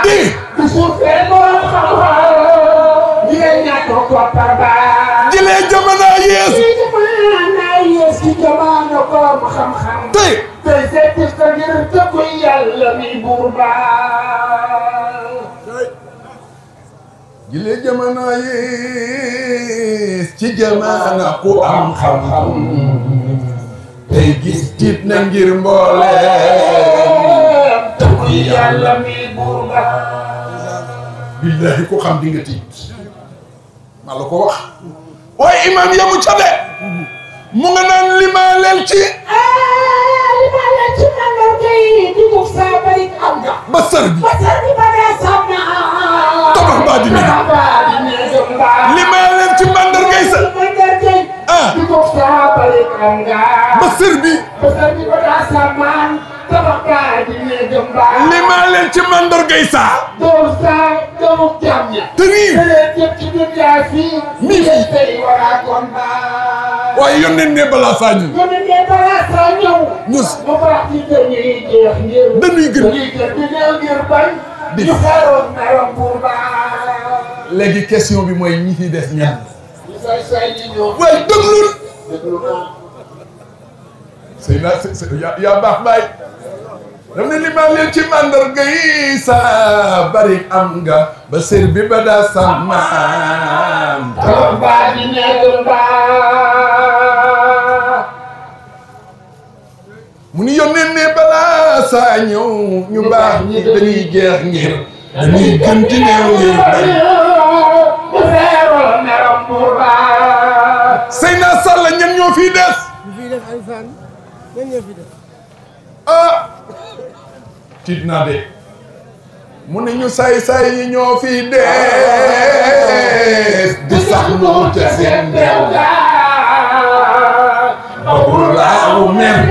di di suufeel borom xam-xam ngir ñàkk ko jëlee jamono yees ci jamono borom xam-xam tey tey seeti sa ngir tëkku yàlla mi buur baal jëlee jamono yees ci jamono ku am xam-xam tey gis tiit na ngir mbooleem tëkku yàlla mi buur baal billahi ku xam di nga tiit maa la ko wax waaye imam yamu ca de mu nga naan limaa leen ci mandarga yi di dugg saa bari am nga ba sër bi ba sër bi ba dee sàmm tabax baa di ne limaa leen ci mandargay sa mandarga yi di dugg saa bari am nga ba sër bi ba sër bi ba dee sàmm tabax baa di ne limaa leen ci mandargay sa doomu saa doomu jàmm ña te nii jëf ci dunya fii mi fi tey war a kon baa waaye yónneen ne balaa saa ñu ne balaa saa ñëw ñus mu baax ci dañuy jeex ngir dañuy gën di néew ngir bañ di ñu xaroon merom pour baa léegi question bi mooy ñi fi des ñan ñu say say ñi ñëw waaye déglul déglu naa sëy naa yaa baax baay dam ne limaa leen ci mandarga yi sa bari am nga ba sër bi ba daa sàmmaan tabax baa di néew baa mu ni yónneen ne balaa saa ñëw ñu baax ñi dañuy jeex ngir dañuy gën di néew ngir bañ ñu xaroon merom pour baa sëy naa sàlla ñan ñoo fii des ah tiit naa de mu ne ñu saay-saay yi ñoo fii des di sax nu ca seen deew ga babul laawu mem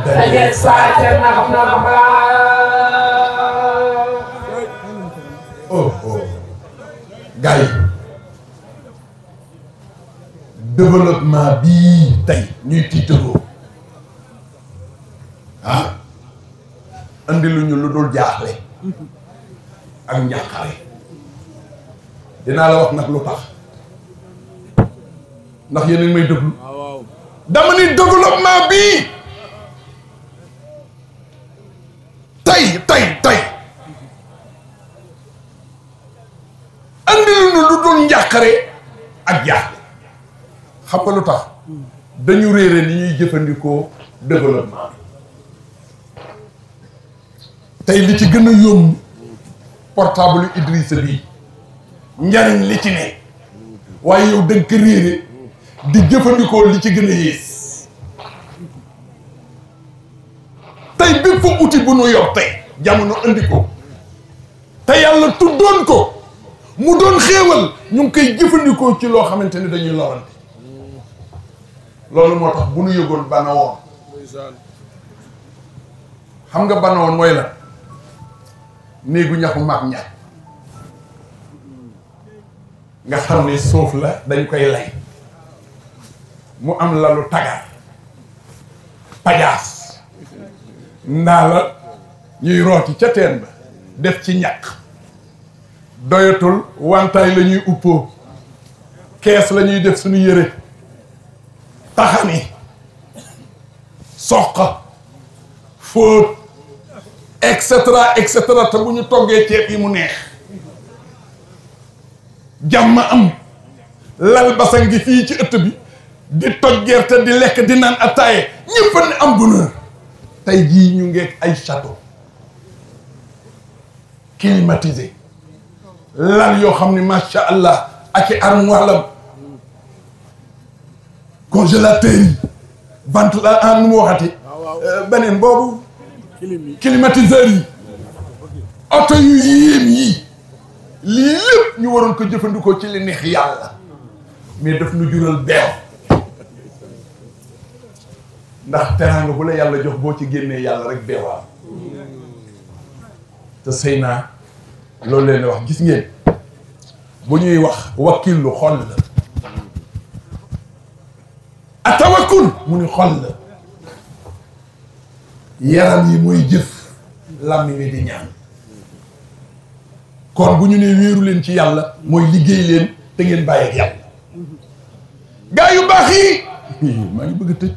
dañuy sàcce nax nax oh oh gars yi développement bii tey ñuy tiitaroo ah andi lu ñu lu dul jaaxle ak njàqare dinaa la wax nag lu tax ndax yéen a ngi may déglu dama ni développement bii tey andi lu ñu lu dul njàqare ak jaaxle xam nga lu tax dañu réere ni ñuy jëfandikoo développement tey li ci gën a yomb portable yu Idrissa bii njariñ li ci ne waaye yow da nga ko réere di jëfandikoo li ci gën a yées tey bépp outil bu nu yor tey jamono andi ko te yàlla tuddoon ko mu doon xéewal ñu ngi koy jëfandikoo ci loo xamante ni dañuy lorante loolu moo tax bu nu yëgoon bana woon xam nga bana woon mooy la néegu ñaxu maam ñax nga xam ne suuf la dañ koy lay mu am lalu tagar pajaas ndaa la ñuy rooti ca teen ba def ci ñaq doyatul wantaay la ñuy uppoo kees la ñuy def suñu yëre taxani soq fóot et cetera te bu ñu toggee ceeb yi mu neex jàmm am lal basa ngi fii ci ëtt bi di toj gerte di lekk di naan attaaye ñëpp a ne am bonheur. tey jii ñu ngeeg ay château climatisé lal yoo xam ne macha allah ak i armoire la congélateur yi ventilateur nu mu waxati beneen boobu climatiseur yi oto yu yéem yi lii lépp ñu waroon ko jëfandikoo ci li neex yàlla mais daf nu jural beew ndax teraanga bu la yàlla jox boo ci génnee yàlla rek beewaa te sëy naa loolu leen wax gis ngeen bu ñuy wax wakkilu xol la atawakkul mu ni xol la yaram yi mooy jëf làmmiñ wi di ñaan kon bu ñu nee wéeru leen ci yàlla mooy liggéey leen te ngeen bàyyi ak yàlla gaa yu baax yi maa ngi bëgg a tëj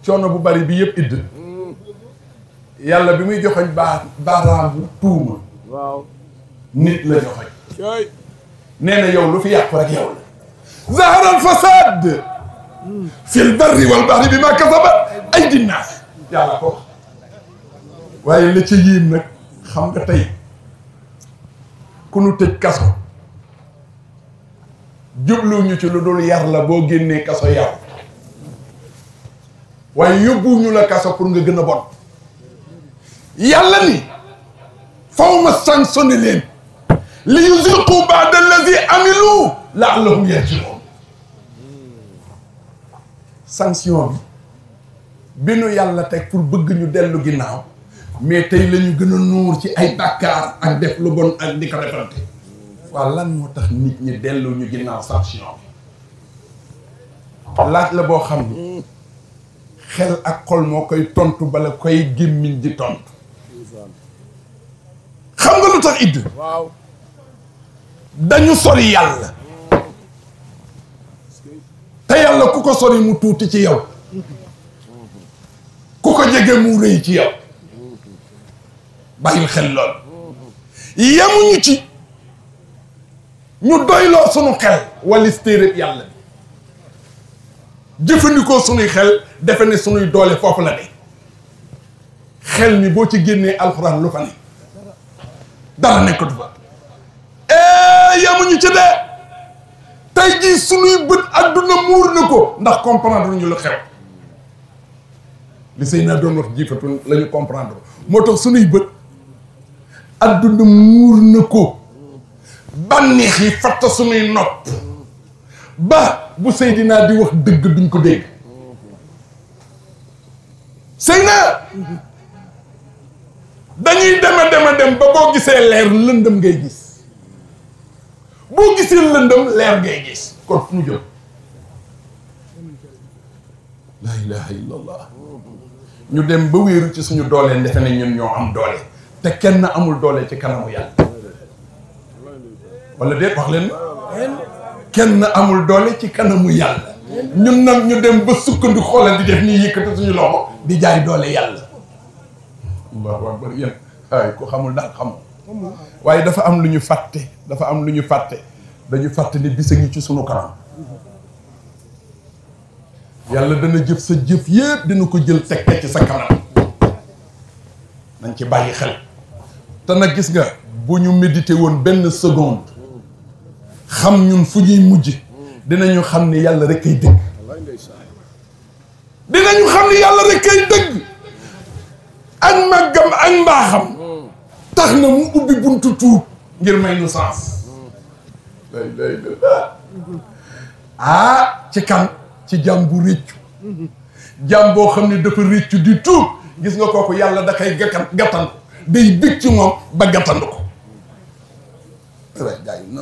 coono bu bari bi yëpp idd yàlla bi muy joxoñ baaraamu tuuma nit la joxoñ nee na yow lu fi yàqu rek yow la zahara al fasad fil barri wal bahri bi ma kasabat aydi naas yàlla ko waaye la ca yéem nag xam nga tey ku nu tëj kaso jubluwuñu ci lu dul yar la boo génnee kaso yar waaye yóbbuwuñu la kaso pour nga gën a bon yàlla ni faw ma sanctionné leen li yuziqu ba'da allazi amilu la'allahum yarji'un sanction bi nu yàlla teg pour bëgg ñu dellu ginnaaw mais tey la ñu gën a nuur ci ay bàkkaar ak def lu bon ak di ko defante waaw lan moo tax nit ñi dellu ñu ginnaaw sanction bi laaj la boo xam ni xel ak xol moo koy tontu bala koy gémmiñ di tontu xam nga lu tax idd waaw dañu sori yàlla te yàlla ku ko sori mu tuuti ci yow ku ko jege mu rëy ci yow bàyyil xel lool yemuñu ci ñu doyloo sunu xel walis téeréb yàlla bi jëfandikoo sunuy xel defe ne sunuy doole foofu la de xel mi boo ci génnee alxuraan lu fa ne dara nekkatu fa yemuñu ci de tey jii sunuy bët adduna muur na ko ndax comprendre ñu lu xew li sëy naa doon wax jiifatu la ñu comprendre moo tax sunuy bët adduna muur na ko bànneex yi fatta sunuy nopp ba bu Seydina di wax dëgg duñ ko dégg Seydina dañuy dem ba boo gisee leer lëndëm ngay gis boo gisee lëndëm leer ngay gis kon fu ñu jëm laa ilaha illallah ñu dem ba wéeru ci suñu doole ndefe ne ñun ñoo am doole te kenn amul doole ci kanamu yàlla wala déet wax leen kenn amul doole ci kanamu yàlla ñun nag ñu dem ba sukkandiku xoolal di def nii yëkkati suñu loxo di jaay doole yàlla allahu akbar yéen ay ku xamul daal xamul waaye dafa am lu ñu fàtte dañu fàtte ni bisa ngi ci sunu kanam yàlla dana jëf sa jëf yépp dina ko jël tekke ci sa kanam nañ ci bàyyi xel te nag gis nga bu ñu médité woon benn seconde xam ñun fu ñuy mujj dinañu xam ni yàlla rek kay dëgg dinañu xam ni yàlla rek kay dëgg ak màggam ak mbaaxam tax na mu ubbi buntu tuub ngir may nu sens ci kan ci jàmm bu réccu jàmm boo xam ne dafa réccu di tuub gis nga kooku yàlla da koy gàttan day bég ci moom ba gàttandu ko gars yi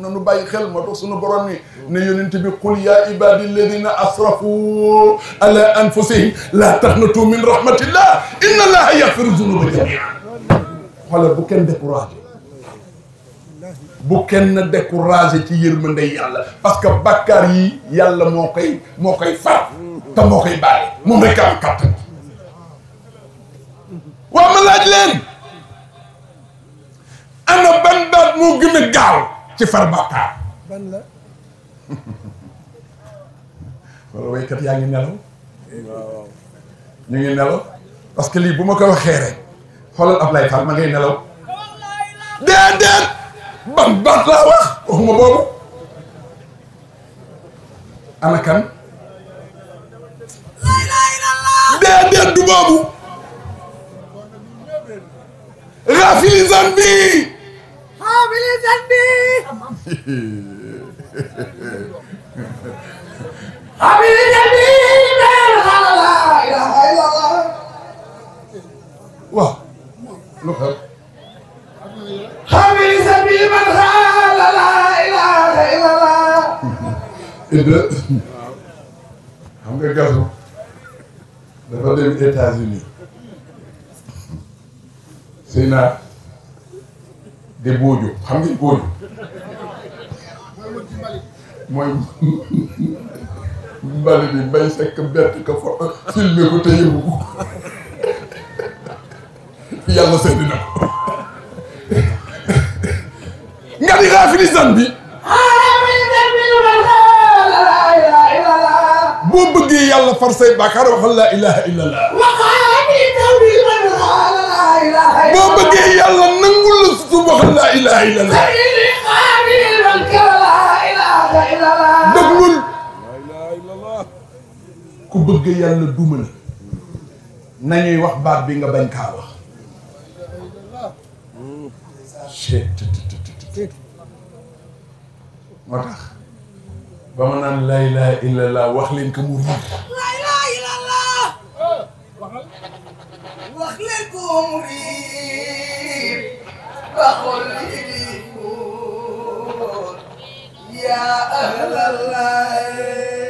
nanu bàyyi xel moo tax sunu borom ni ne yonent bi qul ya ibadi alladina asrafu ala anfusihim la taqnatu min rahmatillah inna allaha yaghfiru zunuba jamian wala bu kenn découragé bu kenn découragé ci yërmande yàlla parce que bàkkaar yi yàlla moo koy far te moo koy baale moom rek am kattan waa ma laaj leen ana ban baat moo gën a gaaw ci far bàkkaar wala waykat yaa ngi nelaw ñu ngi nelaw parce que lii bu ma ko waxee rek xoolal Ablaye Fall ma ngay nelaw déedéet ban baat laa wax waxuma boobu ana kan déedéet du boobu rafili zanbi waaw lu xew xam nga gasu dafa dem États-Unis sëy naa de booju xam nga booju mooy mbali bi bay sekk bett ko fa filmé ko te yëngu ko yàlla seetlu na ko nga di xaafili san bi boo bëggee yàlla far say bàkkaar waxal laa ilaha illallah boo bëggee yàlla nangul la suuf waxal laa ilaha illallah déglul ku bëgg yàlla duma la nañuy wax baat bi nga bañ kaa wax moo tax ba ma naan laa ilaha illallah wax leen ko mu riir laa ilaha illallah wax leen ko mu riir waxul li yaa ahlallah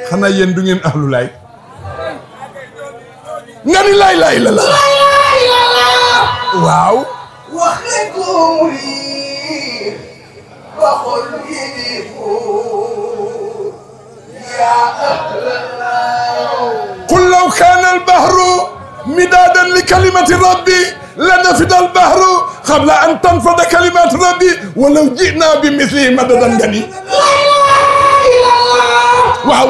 xanaa yéen du ngeen ahlu laay nga ni laa ilaha illallah waaw wax leen ko mu riir waxul li قل لو كان البحر مدادا لكلمة ربي لنفد البحر قبل أن تنفد كلمات ربي ولو جئنا بمثله مددا جني واو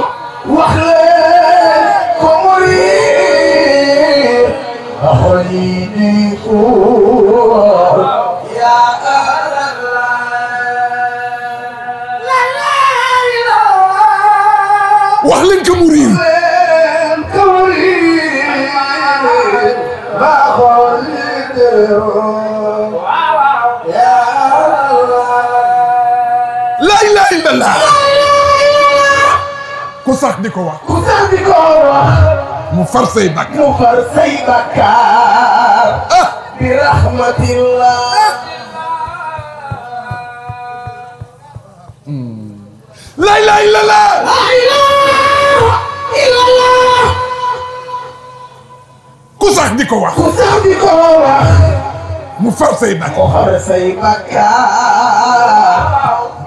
wax leen ko mu riir laa ilaaha illallah ku sax di ko wax mu far say bakkaar bi rahmatillah laa ilaaha illallah ku sax di ko wax mu far say bakkaar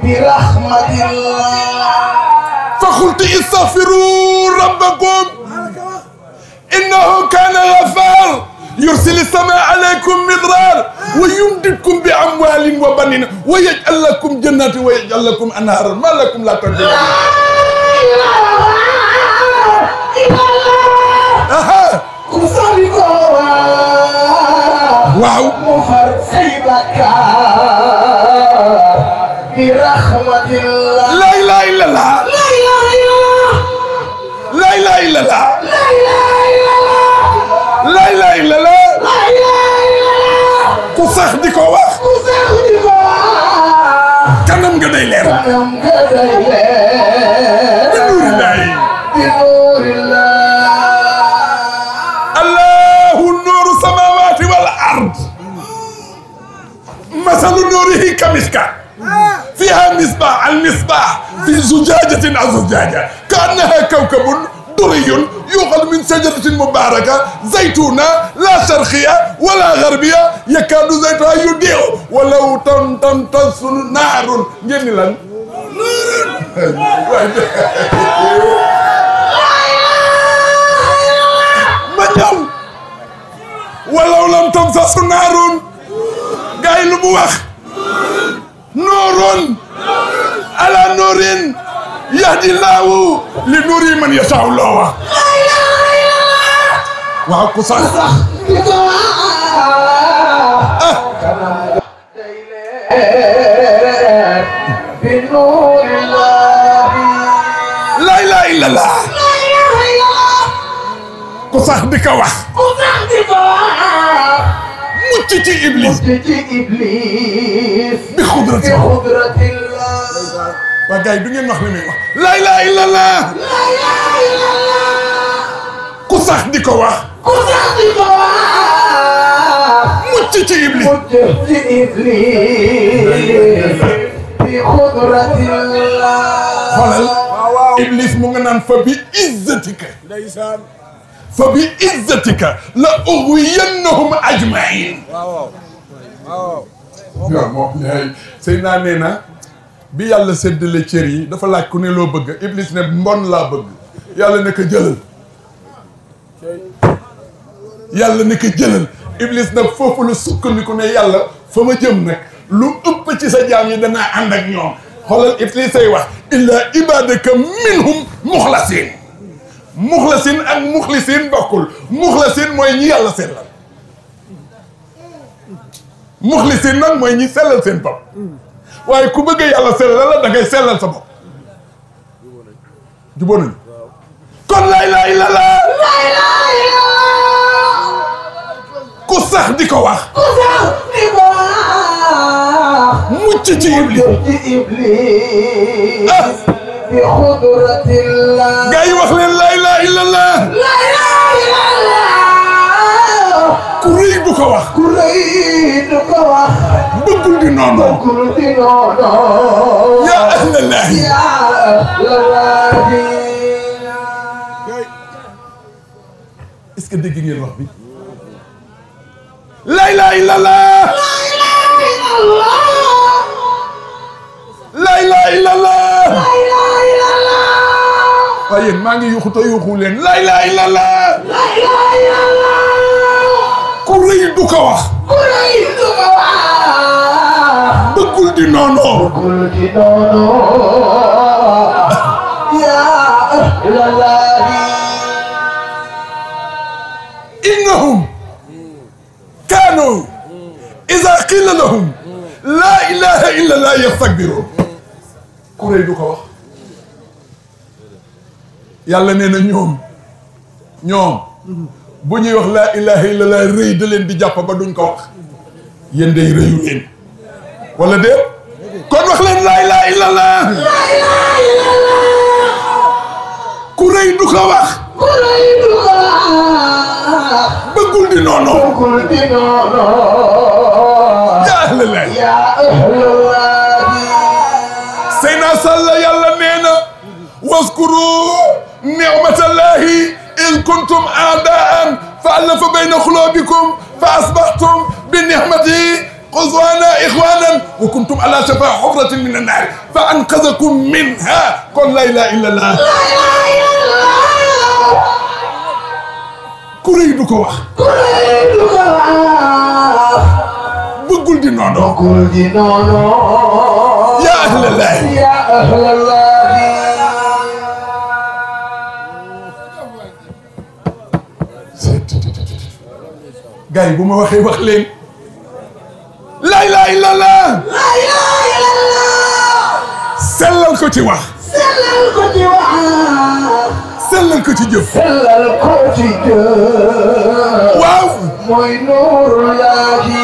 bi rahmatillah فقلت استغفروا ربكم إنه كان غفار يرسل السماء عليكم مدرار ويمددكم بأموال وبنين ويجعل لكم جنات ويجعل لكم أنهارا ما لكم لا ترجون واو برحمة الله لا إله إلا الله لا إله إلا الله لا إله إلا الله ku sax di ko wax kanam nga day leer Allahu nuuru samaawaati wal ard masalu nuurihi kamishkat فيها مصباح المصباح في زجاجة زجاجة كأنها كوكب دري يوقد من شجرة مباركة زيتونة لا شرقية ولا غربية يكاد زيتها يضيء ولو تمتص نار جميلا ما ولو لم تمتص نار قايل مو نور على نور yahdi laahu li nuuri man yashaa loo wax waaw ku sax la ilaha illallah ku sax di ko wax mucc ci iblis bi xudratillah waa gars yi du ngeen wax li muy wax la ilaha illallah ku sax di ko wax mucc ci iblis bi xudratillah xoolal iblis mu nga naan fa bi izzatika fa bi izzatika la ughwiyannahum ajmain waaw moom Seydina nee na bi yàlla séddale cër yi dafa laaj ku ne loo bëgg iblis ne mbon laa bëgg yàlla ne ko jëlal yàlla ne ko jëlal iblis nag foofu la sukkandiku ne yàlla fa ma jëm nag lu ëpp ci sa jaam yi danaa ànd ak ñoom xoolal iblis say wax illa ibadaka minhum muxlasin muxlasin ak muxlisin bokkul muxlasin mooy ñi yàlla sellal muxlisin nag mooy ñi sellal seen bopp waaye ku bëgg yàlla sellal la da ngay sellal sa bopp jubóo nañu kon la ilaha illallah ku sax di ko wax mucc ci iblis bi xudratillah gaa yi wax leen la ilaha illallah ku rëy du ko wax bëggul di noonu yaa ahlallaahi est-ce que dégg ngeen wax bi la ilaha illallah la ilaha illallah waaye yéen maa ngi yuxu te yuxu leen la ilaha illallah ku rëy du ko wax bëggul di noonu innahum kaanu iza qila lahum la ilaha illallah yastakbirun ku rëy du ko wax yàlla nee na ñoom bu ñuy wax laa ilaha illallah rëy da leen di jàpp ba duñ ko wax yéen day rëyu leen wala déet kon wax leen laa ilaha illallah ku rëy du ko wax bëggul di noonu yaa ahlallaahi Seyna Sall yàlla nee na waskuru ni'matallahi إذ كنتم أعداء فألف بين قلوبكم فأصبحتم بنعمته إخوانا وكنتم على شفا حفرة من النار فأنقذكم منها قل لا إله إلا الله كريدك واخ بقول دي نونو يا أهل الله gars yi bu ma waxee wax leen la ilaha illallah sellal ko ci wax sellal ko ci jëf waaw mooy nuurullaahi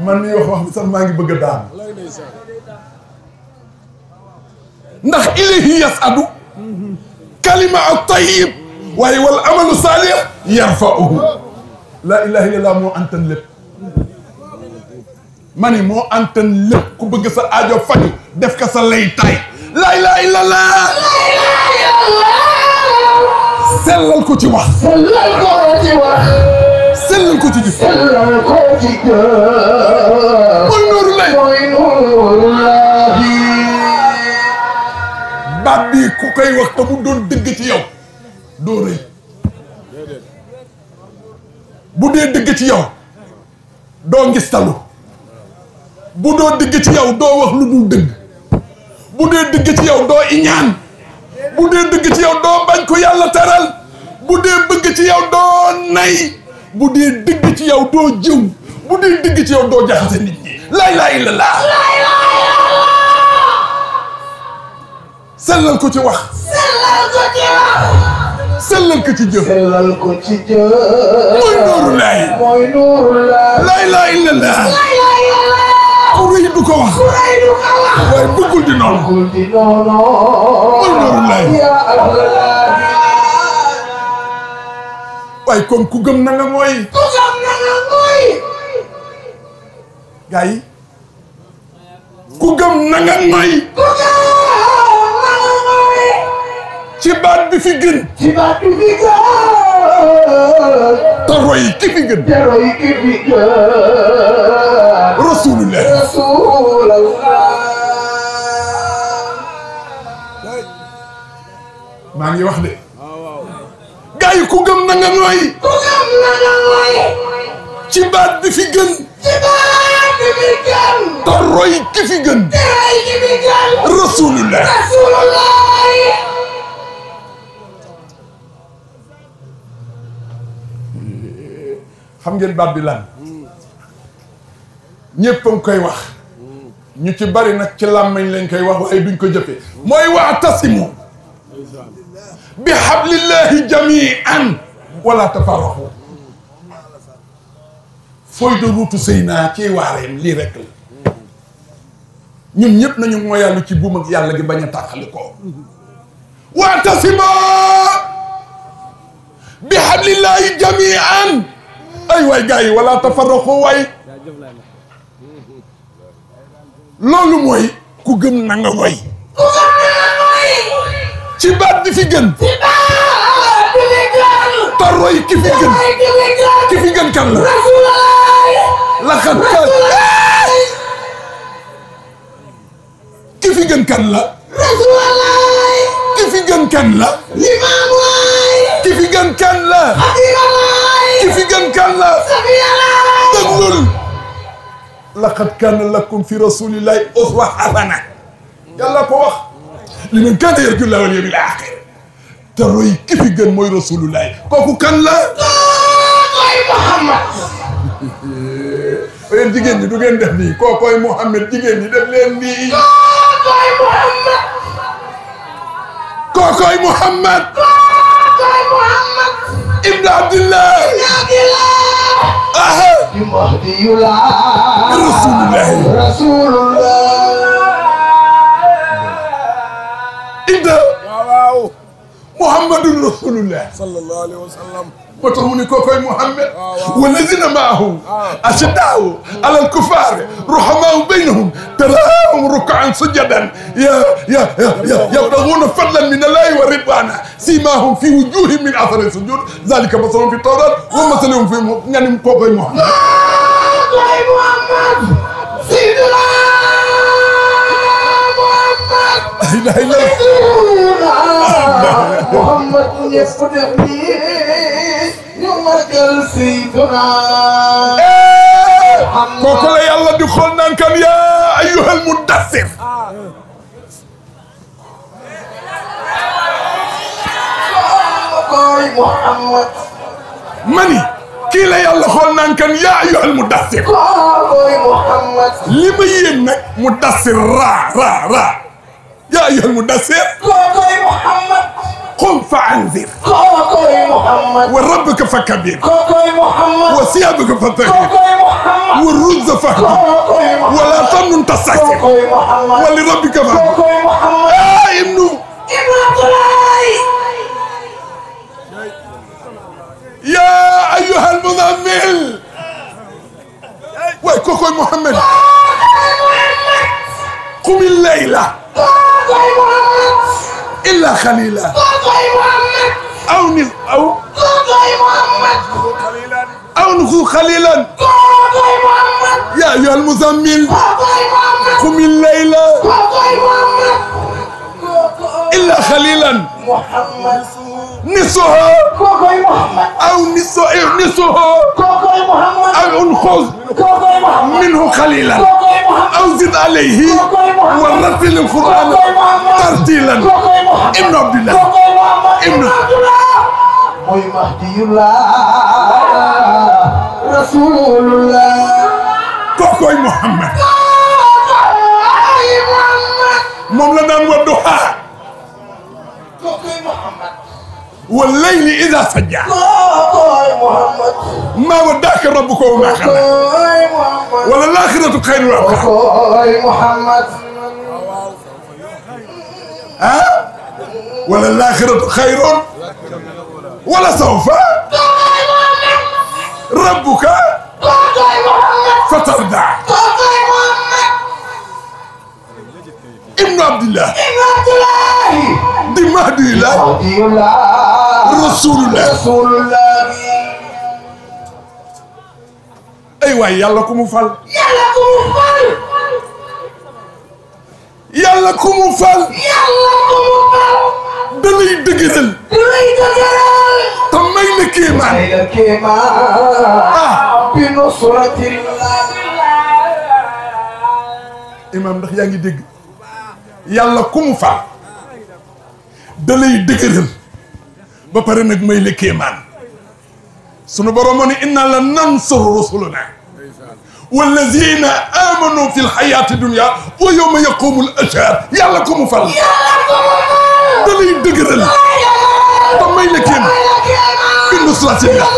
man mi wax bi sax maa ngi bëgg a daan ndax ilayhi yas'adu kalima at-tayyib waaye wal amalu saalih yarfa'uhu la ilaha illallah moo antan lépp ma ni moo antan lépp ku bëgg sa aajo faju def ka sa lay tay la ilaha illallah sellal ko ci wax sellal ko ci wax sellal ko ci jëf sellal ko ci jëf mooy nuuru lay baat bi ku koy wax te mu doon dëgg ci yow doo rëy bu dee dëgg ci yow doo ngistalu bu doo dëgg ci yow doo wax lu dul dëgg bu dee dëgg ci yow doo iñaan bu dee dëgg ci yow doo bañ ko yàlla teral bu dee bëgg ci yow doo nay bu dee dëgg ci yow doo jëw bu dee dëgg ci yow doo jaxase nit ñi laa ilaaha illallaah sellal ko ci wax sellal ko ci jëf sellal ko ci jëf mooy nooru laay mooy nooru laay laa ilaaha illallaah ku rëy du ko wax waaye bëggul di noonu mooy nooru laay waaye kon ku gëm na nga mooy gaa yi ku gëm na nga mooy ci baat bi fi gën ci baat bi fi gën te roy ki fi gën te roy ki fi gën rasulullah maa ngi wax de gaa yi ku gëm na nga nooy ci baat bi fi gën te roy ki fi gën rasulullah xam ngeen baat bi lan ñëpp a ngi koy wax ñu ci bari nag ci làmmiñ lañ koy wax waaye duñ ko jëfee mooy wa'tasimu bi hablillahi jami'an wala tafarraqu feuille de route Seyna ci waareem lii rek la ñun ñëpp nañu moo yàlla ci buum ak yàlla gi bañ a tàqali ko wa'tasimu bi hablillahi jami'an ay waay gars yi wala tafarraqu waay loolu mooy ku gëm na nga woy ci baat bi fi gën te roy ki fi gën ki fi gën kan la laxat kan ki fi gën kan la ki fi gën kan la ki fi gën kan la ki fi gën kan la déglul laqad kaana lakum fi rasulillahi uswa hasana yàlla ko wax liman kaana yarju llaha wal yawmil aaxir te roy ki fi gën mooy rasulullahi kooku kan la koy Muhammad yéen jigéen ñi du ngeen def nii kookoy Muhammad jigéen ñi def leen nii koy Muhammad kookoy Muhammad koy Muhammad ibn Abdillah aha Muhdiyullah rasulullah ida waaw Muhammadun rasulullah sallallahu alayhi wa sallam moo tax mu ne kookoy Muhammad walladina maahu ashiddaau ala alkuffar ruhamaau baynahum taraahum ruk'an sujadan yabtaghuna fadlan min allahi wa ridwana simahum fi wujuhihim min athari sujud zalika masaluhum fi tawrat wa masaluhum fi nga ni kookoy Muhammad koy Muhammad Seydina Muhammad la ilaha illallah Muhammad ñëpp def nii ñu magal Seydina kooku la yàlla di xool naan kan yaa ayyuhal muddassir koy Muhammad mani kii la yàlla xool naan kan yaa ayyuhal muddassir koy Muhammad li ma yéem nag muddassir raa yaa ayyuhal muddassir koy Muhammad qum fa anzir koy Muhammad wa rabbaka fakabbir koy Muhammad wa siyabaka fatahhir koy Muhammad wa ruzza fahjur koy Muhammad wa la tamnun tastakthir koy Muhammad wa li rabbika fahjur koy Muhammad ibnu Abdoulaye yaa ayyuhal muzammil waay kookoy Muhammad qumil layla koy Muhammad illa qalila koy Muhammad aw koy Muhammad nuqu qalilan koy Muhammad yaa ayyuhal muzammil koy Muhammad qumil layla koy Muhammad illa qalilan Muhammad nisfahu koy Muhammad aw nisfahu koy Muhammad aw unqus koy Muhammad minhu qalilan koy أو زد عليه ورتل القرآن ترتيلا ابن عبد الله ابن مهدي الله رسول الله كوكوي محمد moom la daan wa duhaa والليل إذا سجى ما وداك ربك وما خلى وللآخرة خير لك محمد ها وللآخرة خير ولسوف ربك فترضى ابن عبد الله دي مهدي الله رسول الله ايوا يلا كومو فال يلا كومو فال دلي دغرل تماي لكيمان بنصرة الله امام ndax yaangi deg yàlla ku mu fal da lay dëgëral ba pare nag may la kéemaan sunu borom ni inna la nansuru rusulana wallazina amanu fi lxayaati dunya wa yawma yaqumu l ashhad yàlla ku mu fal da lay dëgëral ba may la kéemaan bi nusratillah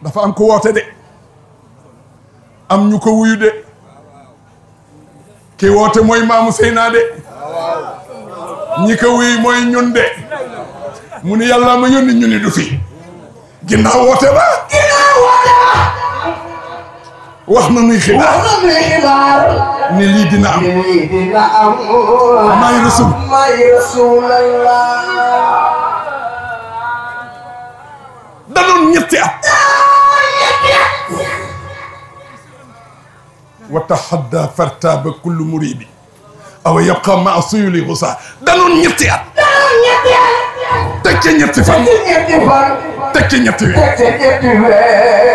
dafa am ko woote de am ñu ko wuyu de ki woote mooy maamu Seyna de ñi ko wuy mooy ñun de mu ni yàlla ma yónni ñu ni du fi ginnaaw woote ba wax na nuy xibaar ni lii dina am maay rasulallah danoon ñetti at وتحدى فارتاب كل مريب أو يبقى مع سيولي غصا دانون نيتيات تكي نيتي فان تكي نيتي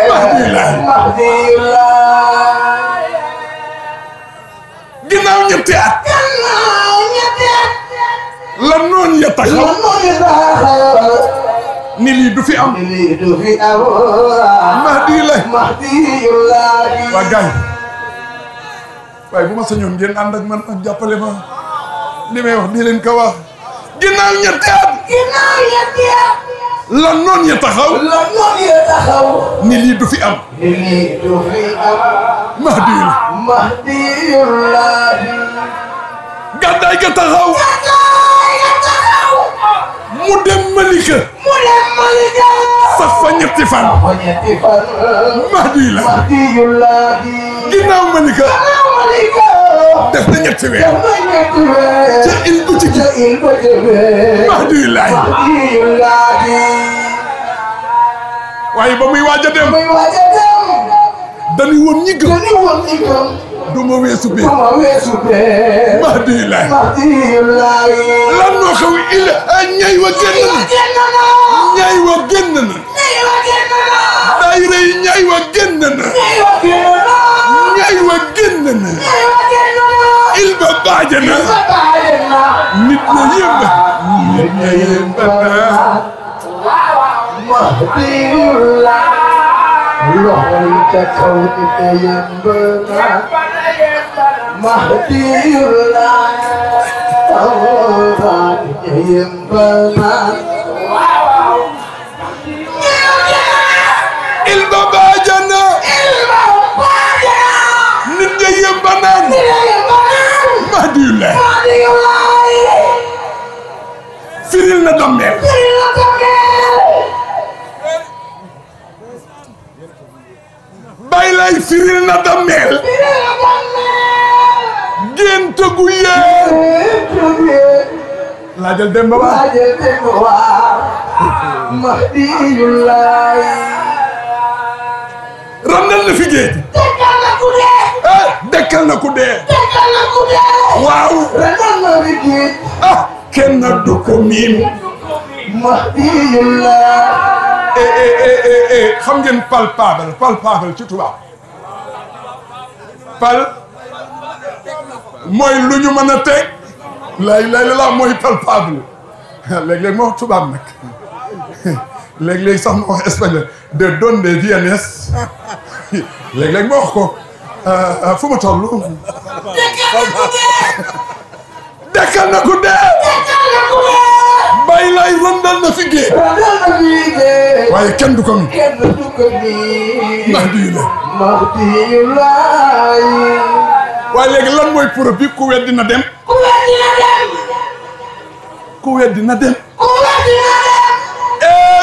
مهدي الله جناو نيتيات لنون يتخل نيلي دو في أم مهدي الله وقاي waaye bu ma sañoon ngeen ànd ak man ak jàppale ma li may wax di leen ko wax ginnaaw ñetti at la noon ya taxaw ni lii du fi am Mahdiyullah gàddaay ga taxaw mu dem Malika sax fa ñetti fan Mahdiyullah ginnaaw Malika def na ñetti weer ca il bu ci gi Mahdiyullah waaye ba muy waaj a dem dañuy woon ñi gëm du ma weesu bee Mahdiyullah lan moo xew il ñay wa génn na ñay wa génn na daayira yi ñay wa génn na ñay wa génn na il ba baaje na nit na yëmba Mahdiyullah loxoy ca kaw nit na yëmba Mahdiyullah tawra nit na yëmba il ba baaje na nit na yëmba naan Mahdiyullah firil na dammeel bay lay firil na dammeel gént gu yee laajal Demba Ba Mahdiyullah randal na fi géej dekkal na ku dee waaw kenn du ko miim Mahdiyullah xam ngeen palpable ci tubaab pal mooy lu ñu mën a teg la mooy palpable léeg-léeg ma wax tubaab nag léeg-léeg sax ma wax espagnol de donde vienes léeg-léeg ma wax ko fu ma toll dekkal na ku dee bàyyi laay rondal na fi géej waaye kenn du ko mi waaye léegi lan mooy pour bi ku weddi na dem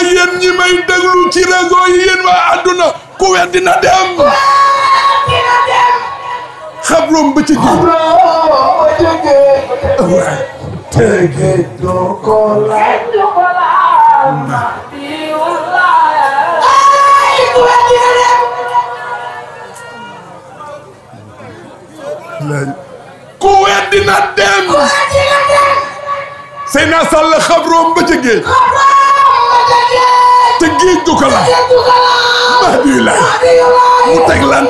yéen ñi may déglu ci réseau yi yéen waa àdduna ku weddi na dem xabroom ba ci géej waay tege dokola ku weddi na dem Seyna Sall xabroom ba ci géej te géej du ko la Mahdi la mu teg lan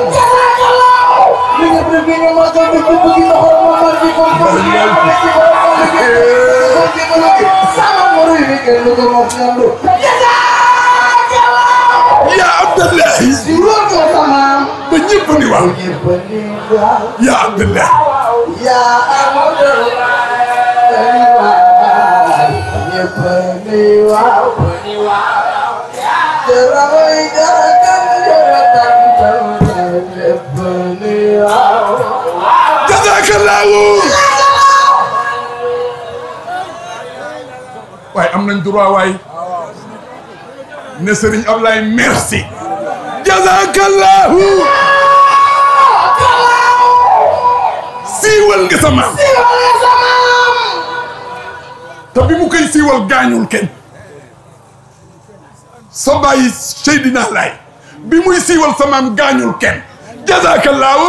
ya Abdallahi ba ñëpp ni waaw ya Abdallahi jazakallahu waaye am nañ droit waay ne Serigne Ablaye merci jazakallahu siiwal nga sa maam te bi mu koy siiwal gaañul kenn sa bàyyi Seydina Laay bi muy siiwal sa maam gaañul kenn jazakallahu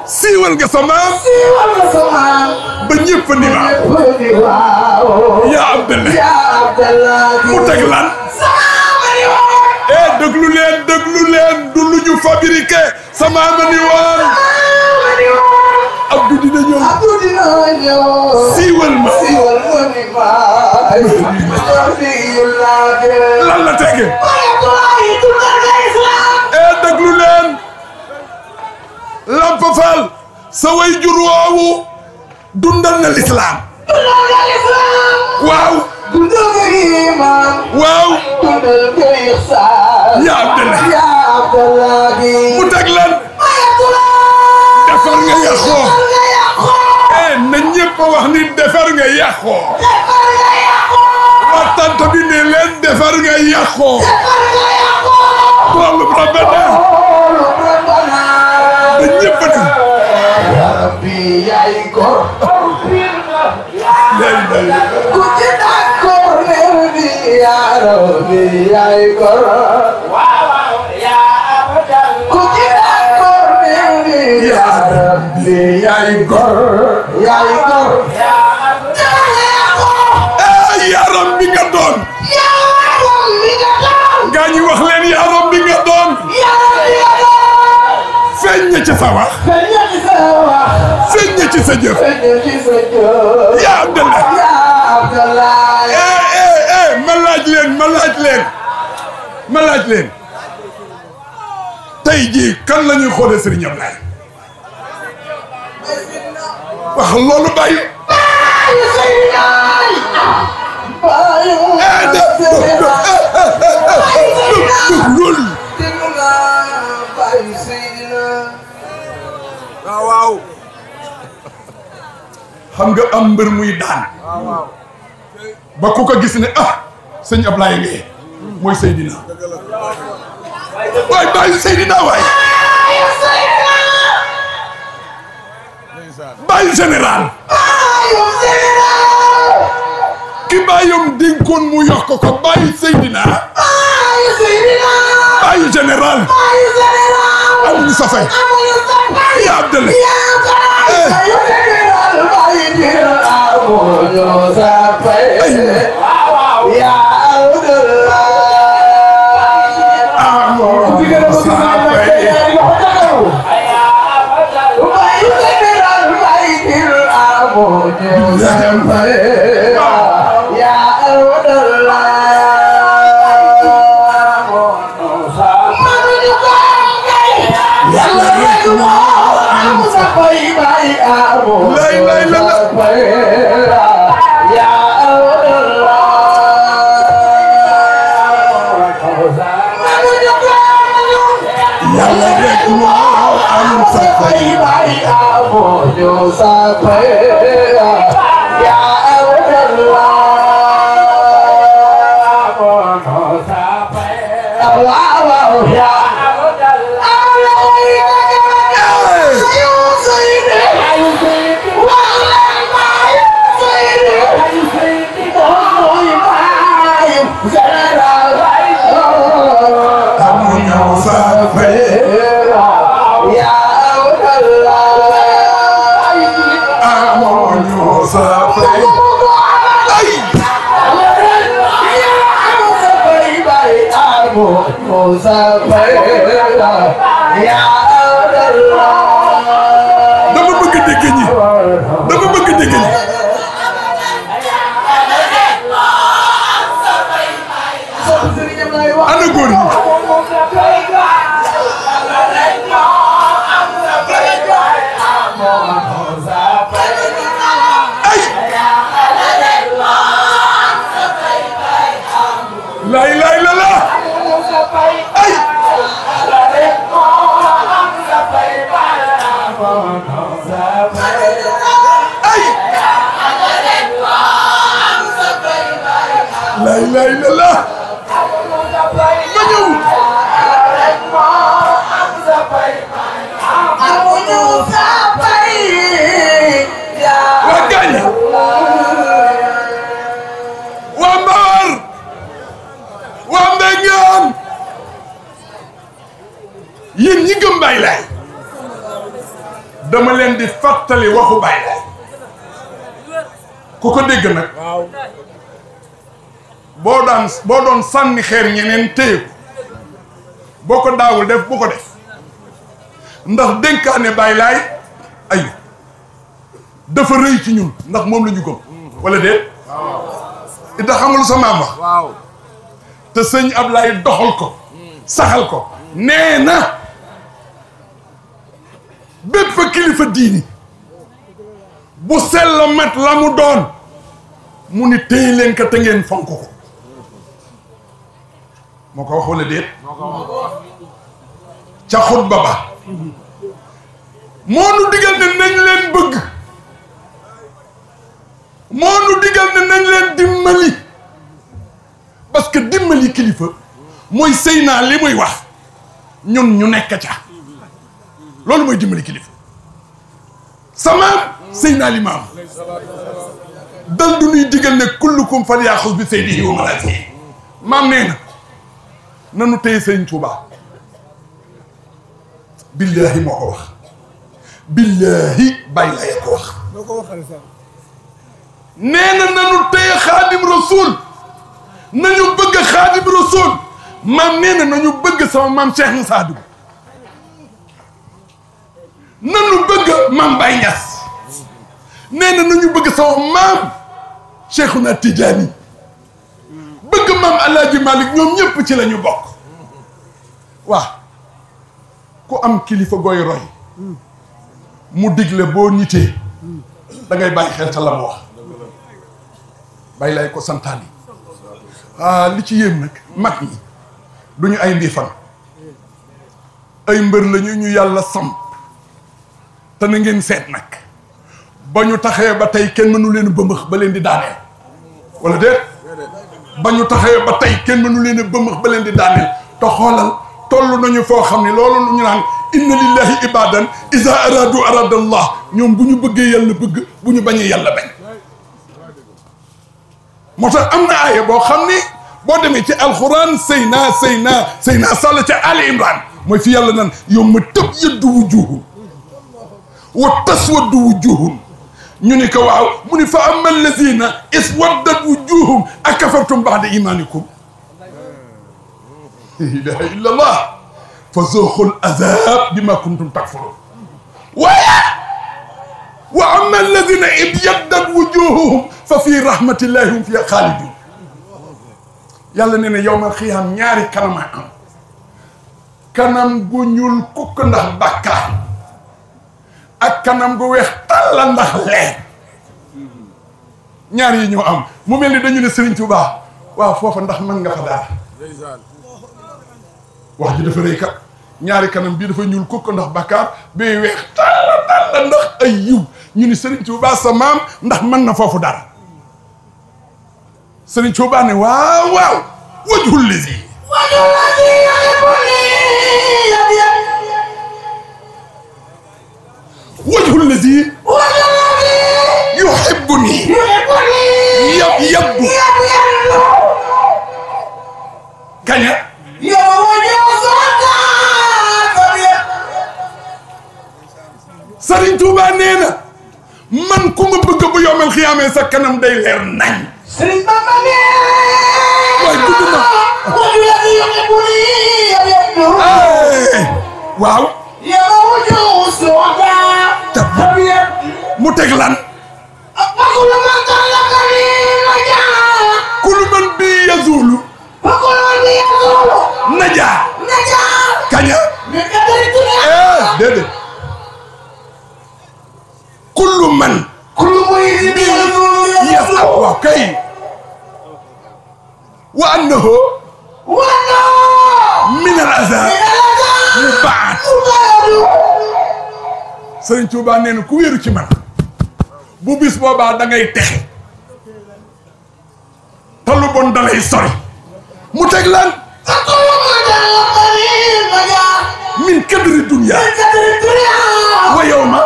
siiwal nga sa maam ba ñëpp ni waaw yaa Abdallah mu teg lan déglu leen du lu ñu fabriqué sa maam ni woon Abdou dina ñëw siiwal ma lan la tege déglu leen Lamp Fall sa way jur woowu dundal na lislaam waaw waaw yaa Abdallah mu teg lan defar nga yàqoo na ñëpp wax ni defar nga yàqoo waa tant bi ne leen defar nga yàqoo toolu rabbana ba ñëpp ni ya rabbi yaay góor ku ci d'accord ni ya rabbi yaay góor ku ci d'accord ni ya rabbi yaay góor yaram bi nga doon gaa ñi wax leen yaram bi nga doon feeñ na ci sa wax feeñ na ci sa jëf yaa Abdallah ma laaj leen tey jii kan la ñuy xoolee Serigne Ablaye wax loolu bàyyi waaw xam nga am mbër muy daan ba ku ko gis ne sëñ Ablaye ngee mooy Seydina waay bàyyi Seydina waay bàyyi général ki bàyyam dénkoon mu yox ko bàyyi Seydina bàyyi général amuñu safay ya Abdallah ya Abdallah yàlla rek moo am sa fay dama bëgg dégg ñi ana góor ñi la ilaha illallah ay la ilaha illallah ma ñëw waa gaañ waa mbaar waa mbengaan yéen ñi gëm Baay Laay dama leen di fàttali waxu Baay Laay ku ko dégg nag boo doon sànni xeer ñeneen téye ko boo ko daawul def bu ko def ndax dénkaane Baay Laay ay dafa rëy ci ñun ndax moom la ñu gëm wala déet ita xamul sa maam wax te sëñ Ablaye doxal ko saxal ko nee na bépp kilifa diini bu sell mat la mu doon mu ni téye leen ka te ngeen fonk ko moo ko wax wala déet ca xutba ba moo nu digal ne nañ leen bëgg moo nu digal ne nañ leen dimbali parce que dimbali kilifa mooy sëy naa li muy wax ñun ñu nekk ca loolu mooy dimbali kilifa samaam sëy naa li maam dal du nuy digal ne kullukum fal yaxus bi saydihi wa malaasihi maam nee na nanu téye sëñ Tuubaa billahi moo ko wax billahi Baay Laay ko wax nee na nanu téye xaadim rasul nañu bëgg xaadim rasul maam nee na nañu bëgg sama maam Cheikh na Saadu nanu bëgg maam Baye Niass nee na nañu bëgg sama maam Cheikhuna Tijaani bëgg maam Alaaji Malik ñoom ñëpp ci la ñu bokk waaw ku am kilifa gooy roy mu digle boo nitee da ngay bàyyi xel ta la mu wax Baay Laay ko santaani li ci yéem nag mag ñi duñu ay mbiifan ay mbër lañu ñu yàlla samp te na ngeen seet nag ba ñu taxee ba tey kenn mënu leen bëmëx ba leen di daaneel wala déet ba ñu taxee ba tey kenn mënu leen bëmëx ba leen di daaneel te xoolal toll nañu foo xam ne loolu ñu naan inna lillahi ibadan iza aradu arada allah ñoom bu ñu bëggee yàlla bëgg bu ñu bañee yàlla bañ moo tax am na aaya boo xam ni boo demee ci alxuraan Seyna Sall ca Ali Imran mooy fi yàlla naan yawma tabyaddu wujuhun wa taswaddu wujuhun ñu ni ko waaw mu ni fa amma allazina iswaddat wujuhum akafartum ba'da imanikum la ilaha illa allah fa zuqul azab bima kuntum takfurun waaye wa amma allazina ibyaddat wujuhuhum fa fi rahmatillahi hum fiha khalidun yàlla nee na yawmal xiyaam ñaari kanam am kanam gu ñuul kukk ndax bàkkaar ak kanam gu weex tàll ndax leer ñaar yi ñoo am mu mel ni dañu ne Serigne Touba waaw foofa ndax mën nga fa dara wax ji dafa rëy kat ñaari kanam bii dafa ñuul kukk ndax bakkaar bii weex tàll ndax ay yiw ñu ni Serigne Touba sa maam ndax mën na foofu dara Serigne Touba ne waaw waaw wajhul lazi wajhul lazi yuhibbuni yabdu kaña Serigne Touba nee na man ku ma bëgg bu yomal xiyaamee sa kanam day leer nañ Serigne Bamba nee waay dugg na waaw mu teg lan kulu man bi yazulu najaa kaña déedéet kullu man bi yazulu waaw kay wa annahu min al azab mu baat Serigne Touba nee na ku wéeru ci man bu bis boobaa da ngay texe te lu bon da lay sori mu teg lan min kadri dunya wa yawma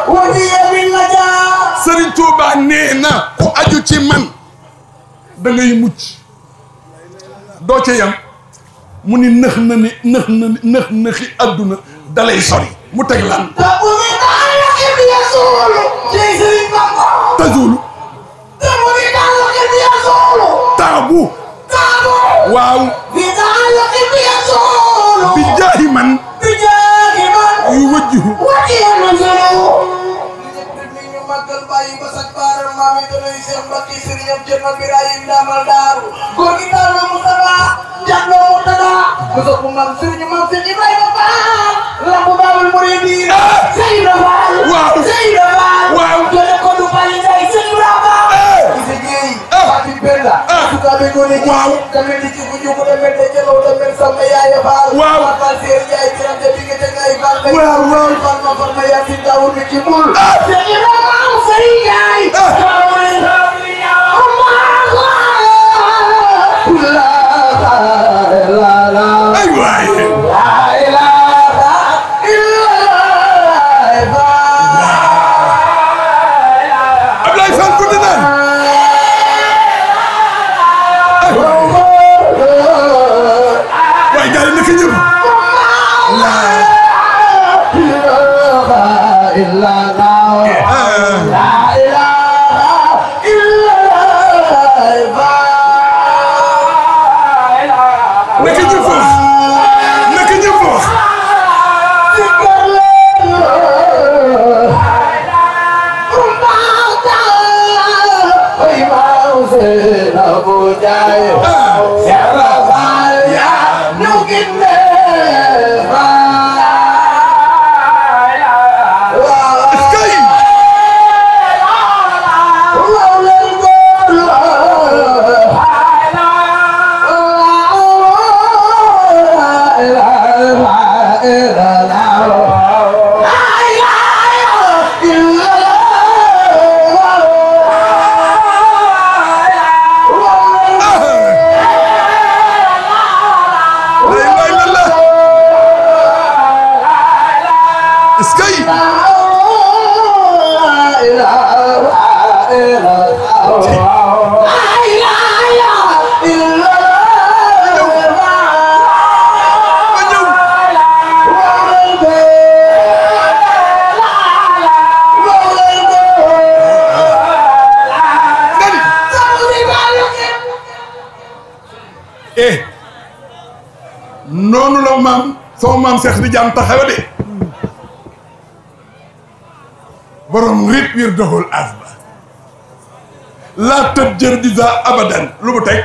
Serigne Touba nee na ku aju ci man da ngay mucc doo ca yam mu ni nëxi adduna da lay sori mu teg lan tazulu taabu waaw bi jaahi man yu wajjihu magal bayi basak baram mami doy Cheikh Mbacke Serigne Cerno Birahim damal daru góor gi daal Mustafa jàllo Murtada muso ko mam Serigne mam Serigne Ibrahima Fall lambu babul muridin Seydou Fall waaw Seydou Fall waaw jole ko du bali day Seydou Fall ise jeey Fatou Bella suka be gone waaw tamé di ci buju ko demé de jelo demé sama yaaya Fall waaw Fall Serigne Jaay tiram de bi nga ngay Fall waaw waaw Fall ma farma ya ci dawu bi ci mul noonu la maam sama maam Cheikh Tidiane taxawe de borom rit wir doxul asba la tëj jër di za abadan lu mu teg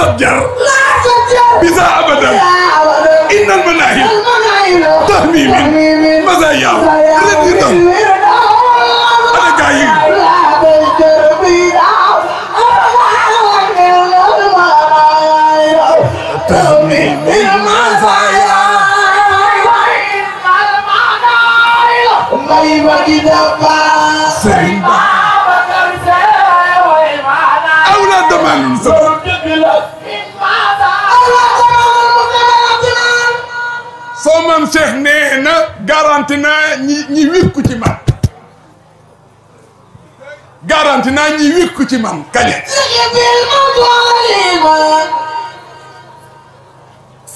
تتجر بذا أبدا إن المناهل تهمي من مزايا رضا أنا قايل تهمي من مزايا سرين أولاد من soo maam Cheikh nee na garanti naa ñi wékku ci man garanti naa ñi wékku ci man kañe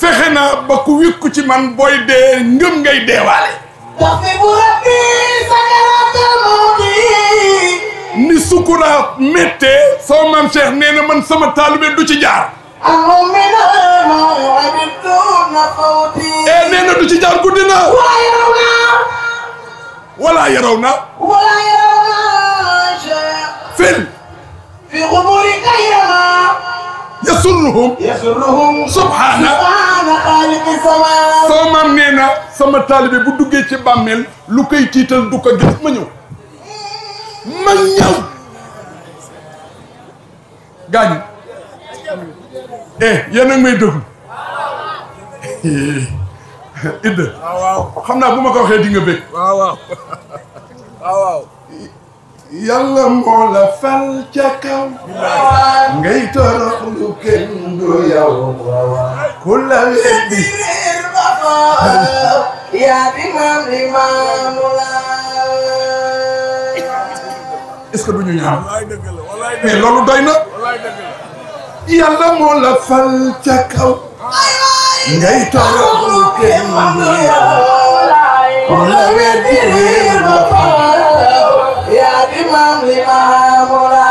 fexe na ba ku wékku ci man booy dee ngëm ngay deewaale ni sukuraat méttee soo maam Cheikh nee na man sama taalibe du ci jaar nee na du ci jaar guddi na wala yaraw na fil fi xumuri kayrama yasurruhum subhana xaaliqi sama soo maam nee na sama taalibe bu duggee ci bàmmeel lu koy tiital du ko gis ma ñëw gaañu yéen a ngi may déglu Idda waaw xam naa bu ma ko waxee di nga bëgg waaw yàlla moo la fal ca kaw ngay toroxlu kenn du yow ku la weddi yaa di maam li maamu la est-ce que du ñu ñaan mais loolu doy na yàlla moo la fal ca kaw ngay toroxlu kenn du yow ku la weddi réer ba faw yaa di maam li maamu la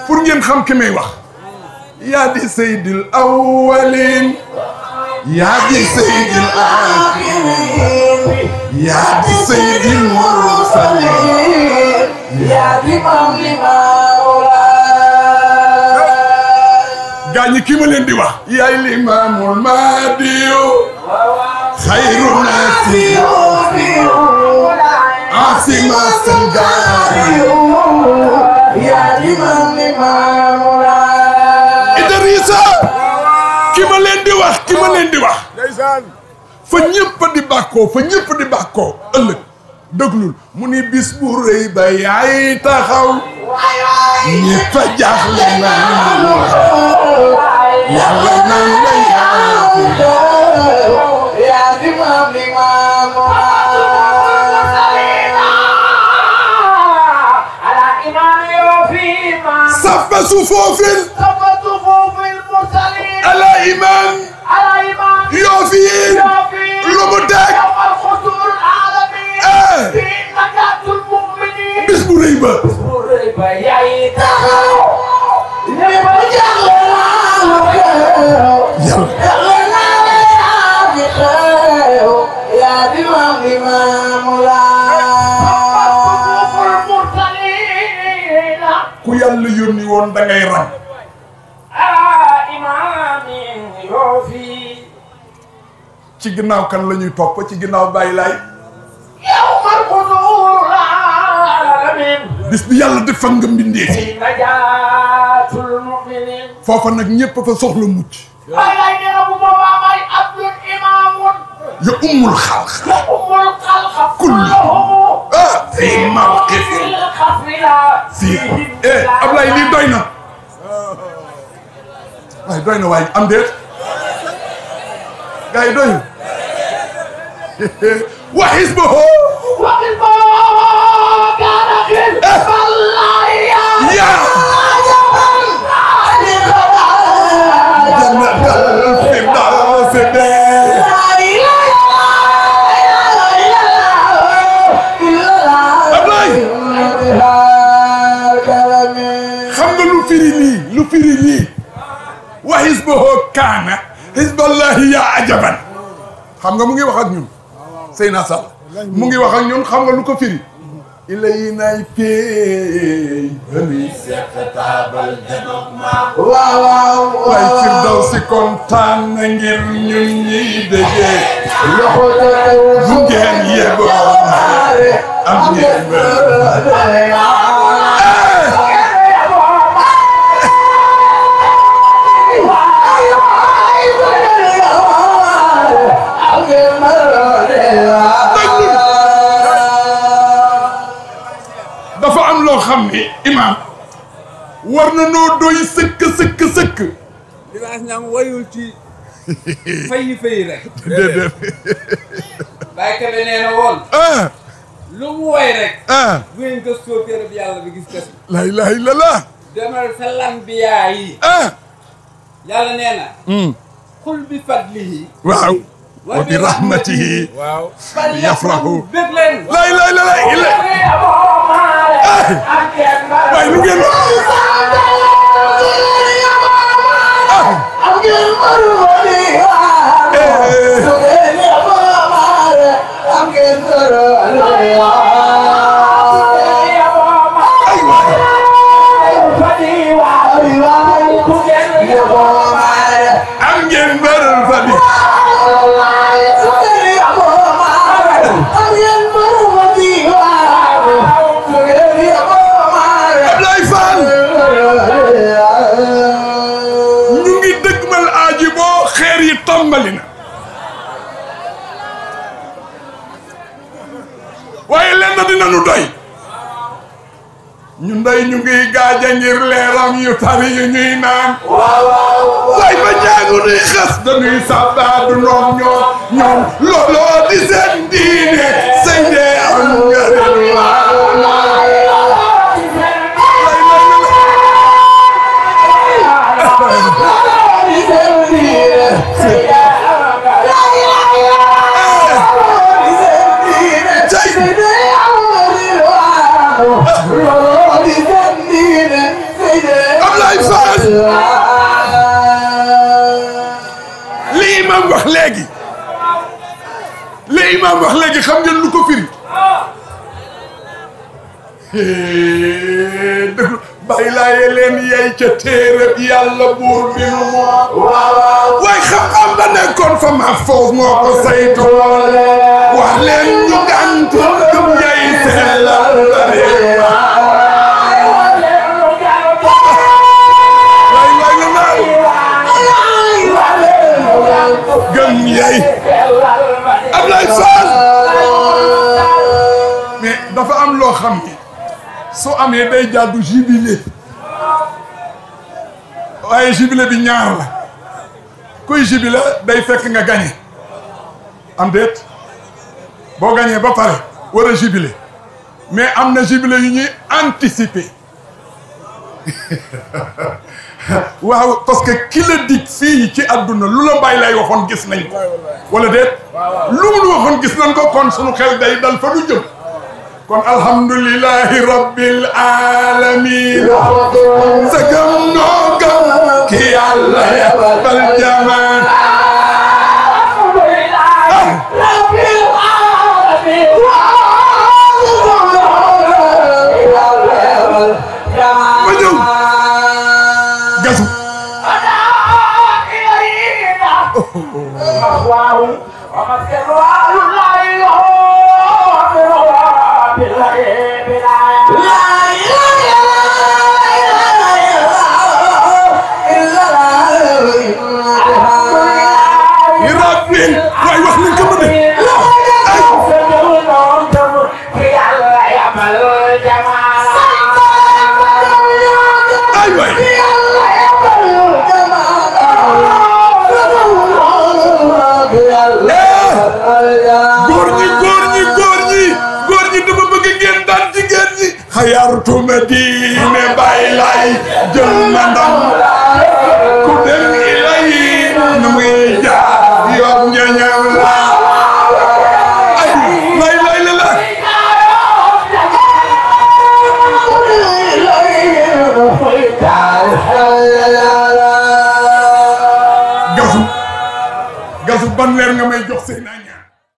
pour ngeen xam ki may wax yaa di sayyidil awwalin yaa di sayyidil aaxirin yaa di sayyidil mursalin yaa di maam li maamu la gaañi kii ma leen di wax yaay limaamul mahdiyu xayru naasi asima sangaariyu yaa limaam limaamul Idrissa ki ma leen di wax ki ma leen di wax fa ñëpp di bàkkoo fa ñëpp di bàkkoo ëllëg déglul mu ni bis bu rëy ba yaay taxaw ñëpp a jaaxle naan yàlla naan la yaa di maam li maamu safa su foofil ala iman yoo fi lu mu teg bis bu rëy ba ku yàlla yónni woon da ngay ram ci ginnaaw kan la ñuy topp ci ginnaaw bàyyi laay bis bi yàlla di fan nga mbindee fi foofa nag ñëpp fa soxla mucc ya ummul xalq kullu fi mawqifin fii Ablaye lii doy na waaye doy na waaye am déet gars yi doy na wa hizbuhu lu firi lii wa hizbuhu kaana hizballahi ya ajaban xam nga mu ngi wax ak ñun Seyna Sall mu ngi wax ak ñun xam nga lu ko firi إلينا يبي هني taabal janoog maam waaw waaye Firdawsi kontaan na ngir ñun ñi dégee loxo bu ngeen yeboo am ngeen dafa am loo xam ni imaam war na noo doy sëkk Dimanche ñam wayul ci fayi rek déedéet baykat bi nee na woon lu mu way rek bu ngeen gëstoo téere bi yàlla bi gis kasi la ilaha illallah demal sa lambiyaa yi yàlla nee na xul bi fadlihi waaw wa bi rahmatihi waaw yafrahu bég leen la ilaha illallah waaye lu ngeen tàmbali na waaye lenn dina nu doy ñu nday ñu ngi gaaja ngir leeram yu tari yu ñuy naan way ba ñaagu nuy xas dañuy sàbbaadu noom ñoom looloo di seen diine sëñ dee am ngërëm li imam wax léegi xam ngeen lu ko firi dëgg bàyyi laaye leen yey ca téereb yàlla buur bi nu moom waaye xam-xam ba nekkoon fa ma foofu moo ko saytu wax leen ñu gàntu gëm yey sellal gëm yey Ablaye Fall mais dafa am loo xam ni soo amee day jàddu jubilé waaye jubilé bi ñaar la kuy jubilé day fekk nga gagné am déet boo gagné ba pare war a jubilé mais am na jubilé yu ñuy anticiper waaw parce que ki la dig fii ci àdduna lu la bàyyi lay waxoon gis nañ ko wala déet lu mu waxoon gis nañ ko kon sunu xel day dal fa du jëm kon alhamdulillahi rabbil alamin sagam noo gëm ki yàlla yabal jamaan ma ñëw gasu rabbil waay wax nañ ko ma góor ñi dama bëgg ngeen daan jigéen ñi xayartu Medina Baay Laay jël na ndam ku dem ilay nu muy jaar yoon ñañal la ay lay la gasu ban leer nga may jox seen